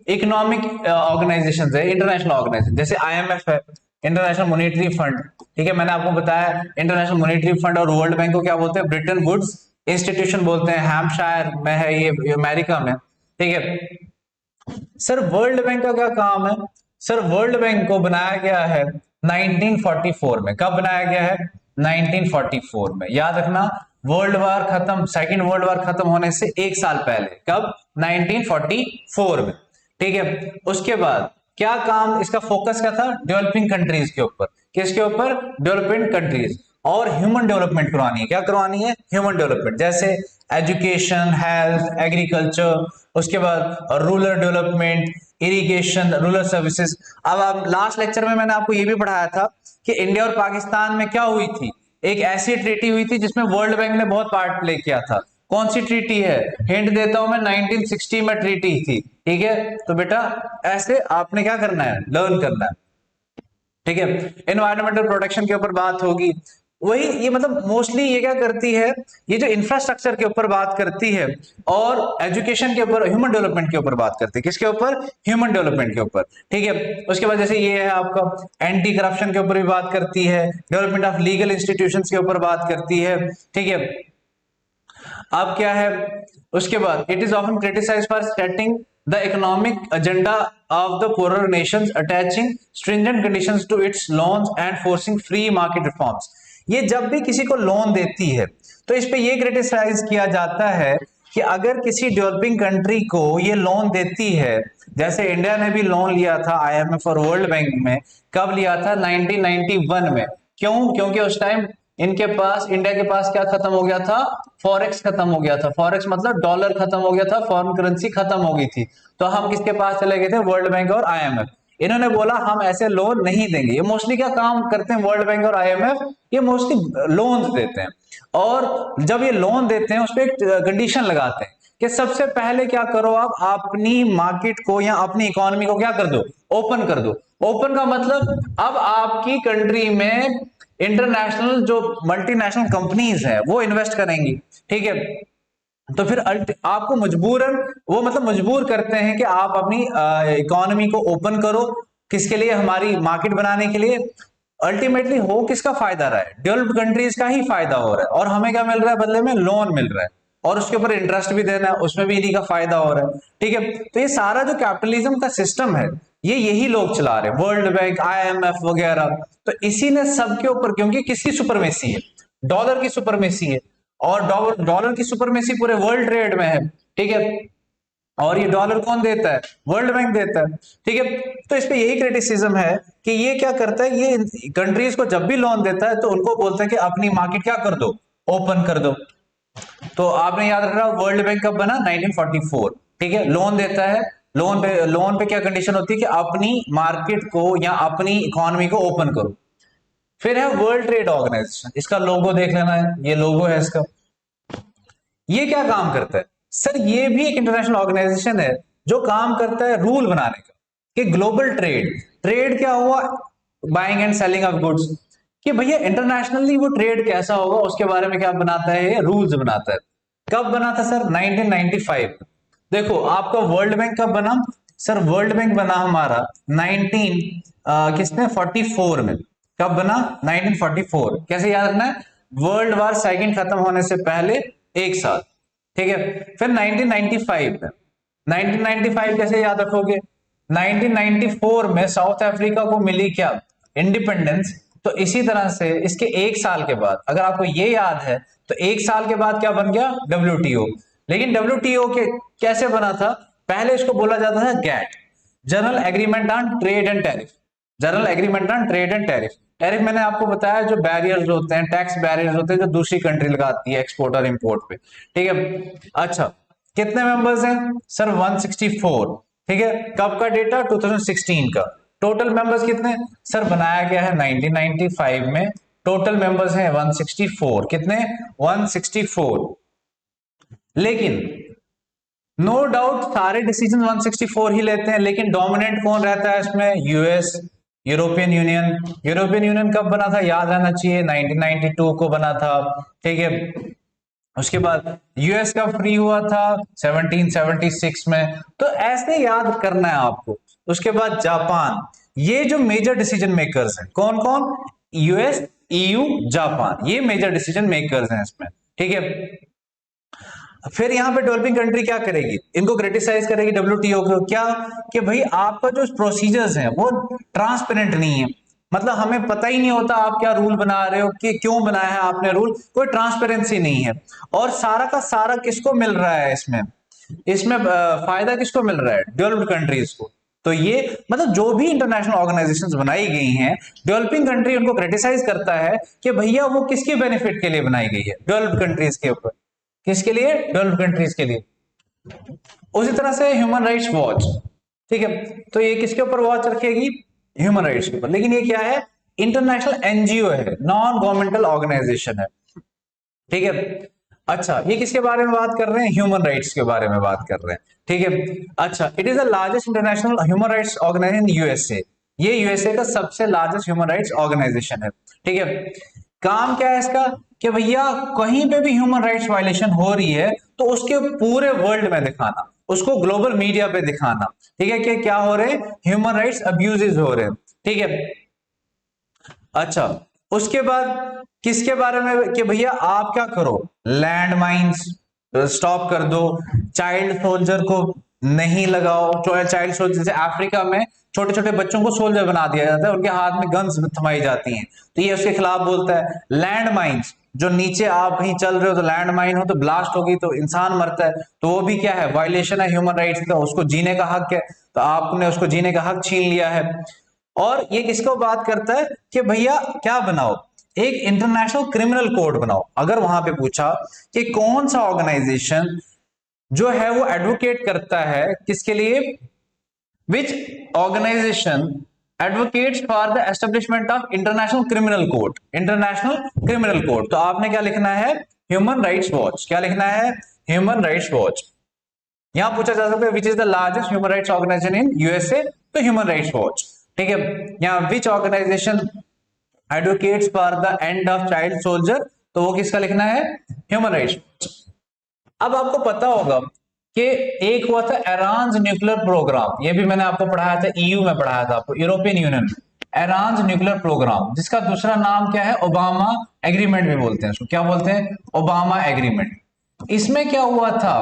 इकोनॉमिक ऑर्गेनाइजेशन है, इंटरनेशनल ऑर्गेनाइजेशन, जैसे आईएमएफ है, इंटरनेशनल मॉनेटरी फंड, ठीक है। मैंने आपको बताया इंटरनेशनल मॉनेटरी फंड और वर्ल्ड बैंक को क्या बोलते हैं? ब्रिटेन वुड्स इंस्टीट्यूशन बोलते हैं, हैम्पशायर में है ये, अमेरिका में, ठीक है। सर वर्ल्ड बैंक का क्या काम है? सर वर्ल्ड बैंक को बनाया गया है 1944 में। कब बनाया गया है? 1944 में। याद रखना, वर्ल्ड वार खत्म, सेकेंड वर्ल्ड वार खत्म होने से एक साल पहले। कब? 1944 में, ठीक है। उसके बाद क्या काम, इसका फोकस क्या था? डेवलपिंग कंट्रीज के ऊपर। किसके ऊपर? Developing countries. और ह्यूमन डेवलपमेंट करवानी है। क्या करवानी है? ह्यूमन डेवलपमेंट, जैसे एजुकेशन, हेल्थ, एग्रीकल्चर, उसके बाद rural development, irrigation, rural services. अब आप लास्ट लेक्चर में मैंने आपको ये भी पढ़ाया था कि इंडिया और पाकिस्तान में क्या हुई थी, एक ऐसी ट्रीटी हुई थी जिसमें वर्ल्ड बैंक ने बहुत पार्ट प्ले किया था। कौन सी ट्रीटी है? हिंट देता हूं मैं, 1960 में ट्रीटी थी, ठीक है। तो बेटा ऐसे आपने क्या करना है? लर्न करना है, ठीक है। एनवायरमेंटल प्रोटेक्शन के ऊपर बात होगी। वही ये मतलब मोस्टली ये क्या करती है, ये जो इंफ्रास्ट्रक्चर के ऊपर बात करती है, और एजुकेशन के ऊपर, ह्यूमन डेवलपमेंट के ऊपर बात करती है। किसके ऊपर? ह्यूमन डेवलपमेंट के ऊपर, ठीक है। उसके बाद जैसे ये है आपका एंटी करप्शन के ऊपर भी बात करती है, डेवलपमेंट ऑफ लीगल इंस्टीट्यूशंस के ऊपर बात करती है, ठीक है। अब क्या है उसके बाद? It is often criticised for setting the economic agenda of the poorer nations, attaching stringent conditions to its loans and forcing free market reforms। ये जब भी किसी को लोन देती है तो इस पे ये क्रिटिसाइज किया जाता है कि अगर किसी डेवलपिंग कंट्री को ये लोन देती है, जैसे इंडिया ने भी लोन लिया था आईएमएफ और वर्ल्ड बैंक में। कब लिया था? 1991 में। क्यों? क्योंकि उस टाइम इनके पास, इंडिया के पास क्या खत्म हो गया था? फॉरेक्स खत्म हो गया था। फॉरेक्स मतलब डॉलर खत्म हो गया था, फॉरेन करेंसी खत्म हो गई थी। तो हम किसके पास चले गए थे? वर्ल्ड बैंक और आईएमएफ। इन्होंने बोला हम ऐसे लोन नहीं देंगे। ये मोस्टली क्या काम करते हैं वर्ल्ड बैंक और आईएमएफ? ये मोस्टली लोन्स देते हैं, और जब ये लोन देते हैं उस पर एक कंडीशन लगाते हैं कि सबसे पहले क्या करो, आप अपनी मार्केट को या अपनी इकोनॉमी को क्या कर दो? ओपन कर दो। ओपन का मतलब अब आपकी कंट्री में इंटरनेशनल जो मल्टीनेशनल कंपनीज है वो इन्वेस्ट करेंगी, ठीक है। तो फिर आपको मजबूरन, वो मतलब मजबूर करते हैं कि आप अपनी इकोनॉमी को ओपन करो। किसके लिए? हमारी मार्केट बनाने के लिए। अल्टीमेटली हो किसका फायदा रहा है? डेवलप्ड कंट्रीज का ही फायदा हो रहा है, और हमें क्या मिल रहा है बदले में? लोन मिल रहा है। और उसके ऊपर इंटरेस्ट भी देना है, उसमें भी इन्हीं का फायदा हो रहा है। ठीक है, तो ये सारा जो कैपिटलिज्म का सिस्टम है ये यही लोग चला रहे हैं, वर्ल्ड बैंक, IMF वगैरह। तो इसी ने सबके ऊपर, क्योंकि किसकी सुपरमेसी है, डॉलर की सुपरमेसी है, और डॉलर की सुपरमेसी पूरे वर्ल्ड ट्रेड में है। ठीक है, और ये डॉलर कौन देता है, वर्ल्ड बैंक देता है। ठीक है, तो इस पे यही क्रिटिसिज्म है कि ये क्या करता है, ये कंट्रीज को जब भी लोन देता है तो उनको बोलता है कि अपनी मार्केट क्या कर दो, ओपन कर दो। तो आपने याद रखना वर्ल्ड बैंक कब बना, 1944। ठीक है, लोन देता है, लोन पे क्या कंडीशन होती है कि अपनी मार्केट को या अपनी इकोनॉमी को ओपन करो। फिर है वर्ल्ड ट्रेड ऑर्गेनाइजेशन, इसका लोगो देख लेना है, ये लोगो है इसका। ये क्या काम करता है सर, ये भी एक इंटरनेशनल ऑर्गेनाइजेशन है जो काम करता है रूल बनाने का, कि ग्लोबल ट्रेड, ट्रेड क्या हुआ, buying and selling of goods, कि भैया इंटरनेशनली वो ट्रेड कैसा होगा उसके बारे में क्या बनाता है, रूल्स बनाता है। कब बना था सर, 1995। देखो आपका वर्ल्ड बैंक कब बना सर, वर्ल्ड बैंक बना हमारा 1944 में। कब बना, 1944। कैसे याद रखना है, वर्ल्ड वार सेकंड खत्म होने से पहले एक साल। ठीक है, फिर 1995 में, 1995 कैसे याद रखोगे, 1994 में साउथ अफ्रीका को मिली क्या, इंडिपेंडेंस। तो इसी तरह से इसके एक साल के बाद, अगर आपको ये याद है, तो एक साल के बाद क्या बन गया, WTO। लेकिन WTO के कैसे बना था, पहले इसको बोला जाता था GATT, general agreement on trade and tariff. General agreement on trade and tariff, tariff मैंने आपको बताया जो बैरियर्स होते हैं, टैक्स बैरियर्स होते हैं जो दूसरी कंट्री लगाती है एक्सपोर्ट और इंपोर्ट पे। ठीक है, अच्छा कितने मेंबर्स हैं सर, 164। ठीक है, कब का डेटा, 2016 का। टोटल मेंबर्स कितने सर, बनाया गया है 1995 में, टोटल मेंबर्स हैं 164। कितने, 164। लेकिन नो डाउट सारे डिसीजन 164 ही लेते हैं, लेकिन डोमिनेंट कौन रहता है इसमें, US, European union. European union कब बना था, याद रहना चाहिए, 1992 को बना था। ठीक है, उसके बाद यूएस का फ्री हुआ था 1776 में। तो ऐसे याद करना है आपको। उसके बाद जापान, ये जो मेजर डिसीजन मेकर्स हैं, कौन कौन, यूएस, EU, जापान, ये मेजर डिसीजन मेकर्स हैं इसमें। ठीक है, फिर यहां पे डेवलपिंग कंट्री क्या करेगी, इनको क्रिटिसाइज करेगी WTO को, क्या कि भाई आपका जो प्रोसीजर्स हैं वो ट्रांसपेरेंट नहीं है, मतलब हमें पता ही नहीं होता आप क्या रूल बना रहे हो, कि क्यों बनाया है आपने रूल, कोई ट्रांसपेरेंसी नहीं है। और सारा का सारा किसको मिल रहा है इसमें, इसमें फायदा किसको मिल रहा है, डेवलप्ड कंट्रीज को। तो ये मतलब जो भी इंटरनेशनल ऑर्गेनाइजेशंस बनाई गई हैं, डेवलपिंग कंट्री उनको क्रिटिसाइज करता है कि भैया वो किसके बेनिफिट के लिए बनाई गई है, डेवलप्ड कंट्रीज के ऊपर, किसके लिए, डेवलप्ड कंट्रीज के लिए। उसी तरह से ह्यूमन राइट्स वॉच, ठीक है, तो ये किसके ऊपर वॉच रखेगी, ह्यूमन राइट्स के ऊपर। लेकिन ये क्या है, इंटरनेशनल NGO है, नॉन गवर्नमेंटल ऑर्गेनाइजेशन है। ठीक है, अच्छा ये किसके बारे में बात कर रहे हैं, ह्यूमन राइट्स के बारे में बात कर रहे हैं। ठीक है, अच्छा it is the largest international human rights organisation in USA। ये USA का सबसे लार्जेस्ट ह्यूमन राइट्स ऑर्गेनाइजेशन है। ठीक है, काम क्या है इसका, कि भैया कहीं पे भी ह्यूमन राइट्स वायलेशन हो रही है तो उसके पूरे वर्ल्ड में दिखाना, उसको ग्लोबल मीडिया पे दिखाना। ठीक है, कि क्या हो रहे हैं, ह्यूमन राइट्स अब्यूजेस हो रहे हैं। ठीक है, अच्छा उसके बाद किसके बारे में, कि भैया आप क्या करो, लैंड माइंस स्टॉप कर दो, चाइल्ड सोल्जर को नहीं लगाओ, चाइल्ड सोल्जर, जैसे अफ्रीका में छोटे छोटे बच्चों को सोल्जर बना दिया जाता है, उनके हाथ में गन्स थमाई जाती हैं, तो ये उसके खिलाफ बोलता है। लैंड माइंस, जो नीचे आप कहीं चल रहे हो तो लैंड माइन हो तो ब्लास्ट होगी तो इंसान मरता है, तो वो भी क्या है, वायलेशन है ह्यूमन राइट्स का, उसको जीने का हक है, तो आपने उसको जीने का हक छीन लिया है। और ये किसको बात करता है, कि भैया क्या बनाओ, एक इंटरनेशनल क्रिमिनल कोड बनाओ। अगर वहां पे पूछा कि कौन सा ऑर्गेनाइजेशन जो है वो एडवोकेट करता है किसके लिए, which organisation advocates for the establishment of international criminal code, international criminal code, तो आपने क्या लिखना है, ह्यूमन राइट्स वॉच। क्या लिखना है, ह्यूमन राइट्स वॉच। यहां पूछा जा सकता है which is the largest human rights organisation in USA, तो ह्यूमन राइट्स वॉच। ठीक है, यहां which organisation advocates for the end of child soldier, तो वो किसका लिखना है, ह्यूमन राइट्स वॉच। अब आपको पता होगा कि एक हुआ था एरान्स न्यूक्लियर प्रोग्राम, ये भी मैंने आपको पढ़ाया था, EU में पढ़ाया था आपको, यूरोपियन यूनियन, एरान्स न्यूक्लियर प्रोग्राम, जिसका दूसरा नाम क्या है, ओबामा एग्रीमेंट भी बोलते हैं उसको, क्या बोलते हैं, ओबामा एग्रीमेंट। इसमें क्या हुआ था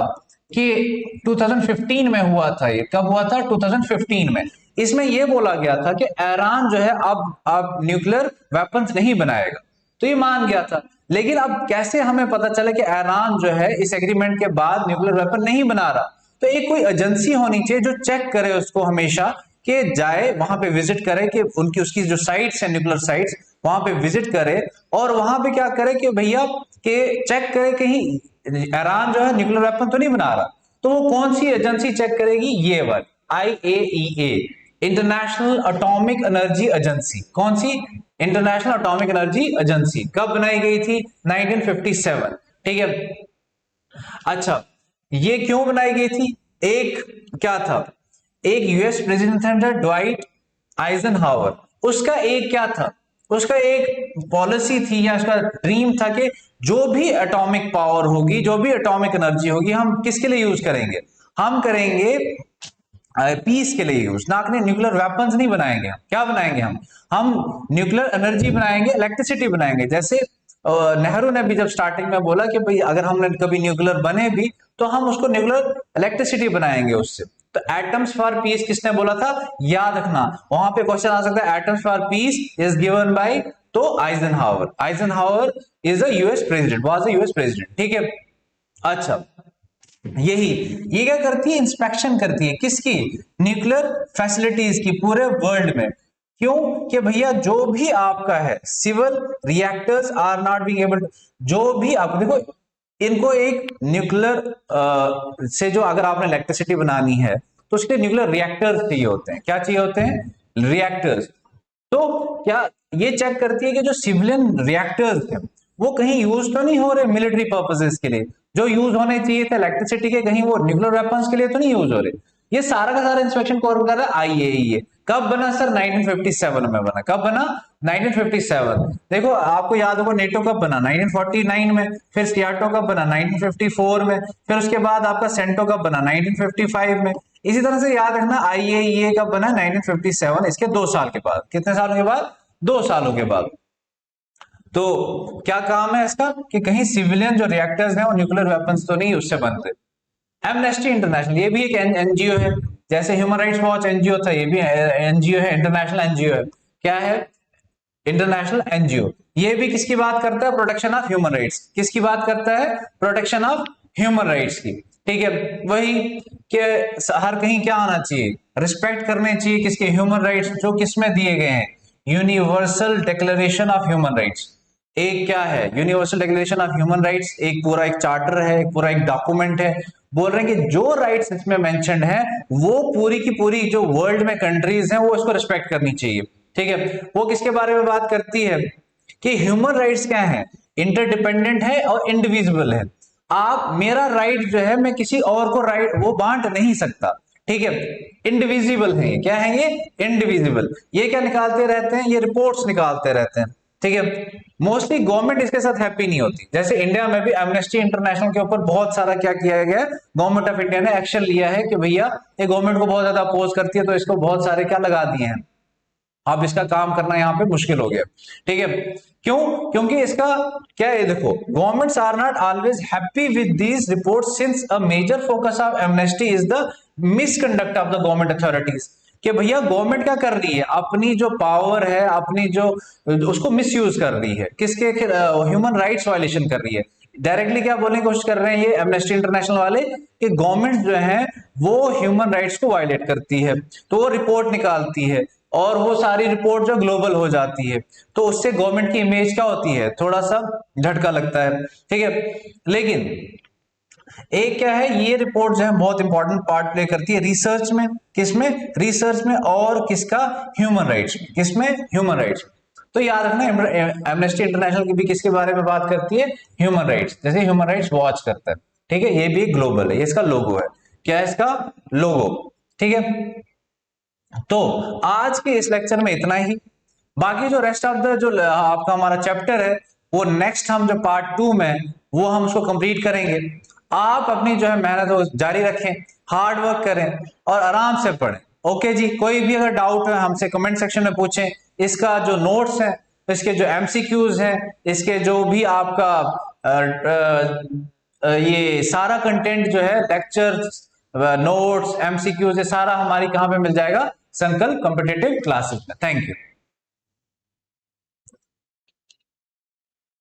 कि 2015 में हुआ था। ये कब हुआ था? 2015 में। इसमें यह बोला गया था कि ईरान जो है अब न्यूक्लियर वेपन्स नहीं बनाएगा, तो ये मान गया था। लेकिन अब कैसे हमें पता चला कि ईरान जो है इस एग्रीमेंट के बाद न्यूक्लियर वेपन नहीं बना रहा? तो एक कोई एजेंसी होनी चाहिए जो चेक करे उसको हमेशा, कि जाए वहां पे विजिट करे, कि उनकी उसकी जो साइट्स है न्यूक्लियर साइट्स, वहां पे विजिट करे और वहां पे क्या करे कि भैया के चेक करे कहीं ईरान जो है न्यूक्लियर वेपन तो नहीं बना रहा। तो वो कौन सी एजेंसी चेक करेगी? ये वाली IAEA, international atomic energy agency. कौन सी? International atomic energy agency. कब बनाई गई थी? 1957। ठीक है। अच्छा, ये क्यों बनाई गई थी? एक क्या था, एक यूएस प्रेसिडेंट था ड्वाइट आइजनहावर, उसका एक क्या था, उसका एक पॉलिसी थी या उसका ड्रीम था कि जो भी एटॉमिक पावर होगी, जो भी एटॉमिक एनर्जी होगी, हम किसके लिए यूज करेंगे? हम करेंगे पीस के लिए यूज, ना कि न्यूक्लियर वेपन्स नहीं बनाएंगे। हम क्या बनाएंगे? हम न्यूक्लियर एनर्जी बनाएंगे, इलेक्ट्रिसिटी बनाएंगे। जैसे नेहरू ने भी जब स्टार्टिंग में बोला कि भाई अगर हमने कभी न्यूक्लियर बने भी तो हम उसको न्यूक्लियर इलेक्ट्रिसिटी बनाएंगे उससे। तो एटम्स फॉर पीस किसने बोला था? याद रखना, वहां पे क्वेश्चन आ सकता है। Atoms for peace is given by, तो Eisenhower. Eisenhower is a US president, was a US president. ठीक है। अच्छा, यही ये क्या करती है? इंस्पेक्शन करती है किसकी? न्यूक्लियर फैसिलिटीज की, पूरे वर्ल्ड में। क्यों? कि भैया जो भी आपका है civil reactors are not being able, जो भी आप देखो, इनको एक न्यूक्लियर से जो अगर आपने इलेक्ट्रिसिटी बनानी है तो उसके न्यूक्लियर रिएक्टर्स चाहिए होते हैं। क्या चाहिए होते हैं? रिएक्टर्स। तो क्या ये चेक करती है कि जो सिविलियन रिएक्टर्स हैं वो कहीं यूज तो नहीं हो रहे मिलिट्री पर्पसेस के लिए, जो यूज होने चाहिए थे इलेक्ट्रिसिटी के, कहीं वो न्यूक्लियर वेपन्स के लिए तो नहीं यूज हो रहे। ये सारा का सारा इंस्पेक्शन कौन कर रहा है? IAEA। कब बना सर? 1957 में बना। कब बना? 1957। देखो आपको याद होगा नेटो कब बना? 1949 में। फिर सियाटो कब बना? 1954 में। फिर उसके बाद आपका सेंटो कब बना? 1955 में। इसी तरह से याद रखना IAEA कब बना? 1957। इसके 2 साल के बाद। कितने सालों के बाद? 2 सालों के बाद। तो क्या काम है इसका? कि कहीं सिविलियन जो रिएक्टर्स हैं वो न्यूक्लियर वेपन्स तो नहीं उससे बनते। एमनेस्टी इंटरनेशनल, ये भी एक एनजीओ है। जैसे ह्यूमन राइट्स वॉच एनजीओ था, ये भी एनजीओ है, इंटरनेशनल एनजीओ है। क्या है? International NGO. ये भी किसकी बात करता है? Protection of human rights. किसकी बात करता है? प्रोटेक्शन ऑफ ह्यूमन राइट्स की। ठीक है। वही कि हर कहीं क्या आना चाहिए? रिस्पेक्ट करने चाहिए किसके? ह्यूमन राइट्स, जो किसमें दिए गए हैं? Universal declaration of human rights. एक क्या है? Universal declaration of human rights. एक पूरा एक चार्टर है, एक पूरा एक डॉक्यूमेंट है। बोल रहे हैं कि जो राइट्स इसमें मेंशन्ड है वो पूरी की पूरी जो वर्ल्ड में कंट्रीज हैं वो इसको रिस्पेक्ट करनी चाहिए। ठीक है। वो किसके बारे में बात करती है? कि ह्यूमन राइट्स क्या है? इंटरडिपेंडेंट है और इंडिविजिबल है। आप, मेरा राइट जो है मैं किसी और को राइट वो बांट नहीं सकता। ठीक है। इंडिविजिबल है। क्या है ये? इंडिविजिबल। ये क्या निकालते रहते हैं? ये रिपोर्ट्स निकालते रहते हैं। ठीक है। मोस्टली गवर्नमेंट इसके साथ हैप्पी नहीं होती। जैसे इंडिया में भी एमनेस्टी इंटरनेशनल के ऊपर बहुत सारा क्या किया गया है, गवर्नमेंट ऑफ इंडिया ने एक्शन लिया है कि भैया ये गवर्नमेंट को बहुत ज्यादा अपोज करती है, तो इसको बहुत सारे क्या लगा दिए हैं, अब इसका काम करना यहाँ पे मुश्किल हो गया। ठीक है। क्यों? क्योंकि इसका क्या है, देखो, governments are not always happy with these reports since a major focus of Amnesty is the misconduct of the government authorities. कि भैया गवर्नमेंट क्या कर रही है? अपनी जो पावर है, अपनी जो उसको मिसयूज कर रही है। किसके? ह्यूमन राइट्स वायलेशन कर रही है। डायरेक्टली क्या बोलने की कोशिश कर रहे हैं ये एमनेस्टी इंटरनेशनल वाले, कि गवर्नमेंट जो है वो ह्यूमन राइट्स को वायलेट करती है, तो वो रिपोर्ट निकालती है और वो सारी रिपोर्ट जो ग्लोबल हो जाती है, तो उससे गवर्नमेंट की इमेज क्या होती है? थोड़ा सा झटका लगता है। ठीक है। लेकिन एक क्या है, ये रिपोर्ट जो है बहुत इंपॉर्टेंट पार्ट प्ले करती है रिसर्च में। किसमें? रिसर्च में। और किसका? ह्यूमन राइट्स में। किसमें? Human rights. तो याद रखना एमनेस्टी इंटरनेशनल की भी किसके बारे में बात करती है? Human rights. जैसे ह्यूमन राइट्स वॉच करता है। ठीक है। ये भी ग्लोबल है, ये इसका लोगो है। क्या है इसका? लोगो। ठीक है। तो आज के इस लेक्चर में इतना ही। बाकी जो रेस्ट ऑफ द जो आपका हमारा चैप्टर है वो नेक्स्ट हम जो पार्ट 2 में वो हम उसको कंप्लीट करेंगे। आप अपनी जो है मेहनत वो जारी रखें, हार्ड वर्क करें और आराम से पढ़ें। ओके जी। कोई भी अगर डाउट है हमसे कमेंट सेक्शन में पूछें। इसका जो नोट्स है, इसके जो MCQs हैं, इसके जो भी आपका ये सारा कंटेंट जो है, लेक्चर, नोट्स, एमसीक्यूज, ये सारा हमारी कहां पे मिल जाएगा? संकल्प कॉम्पिटिटिव क्लासेस में। Thank you.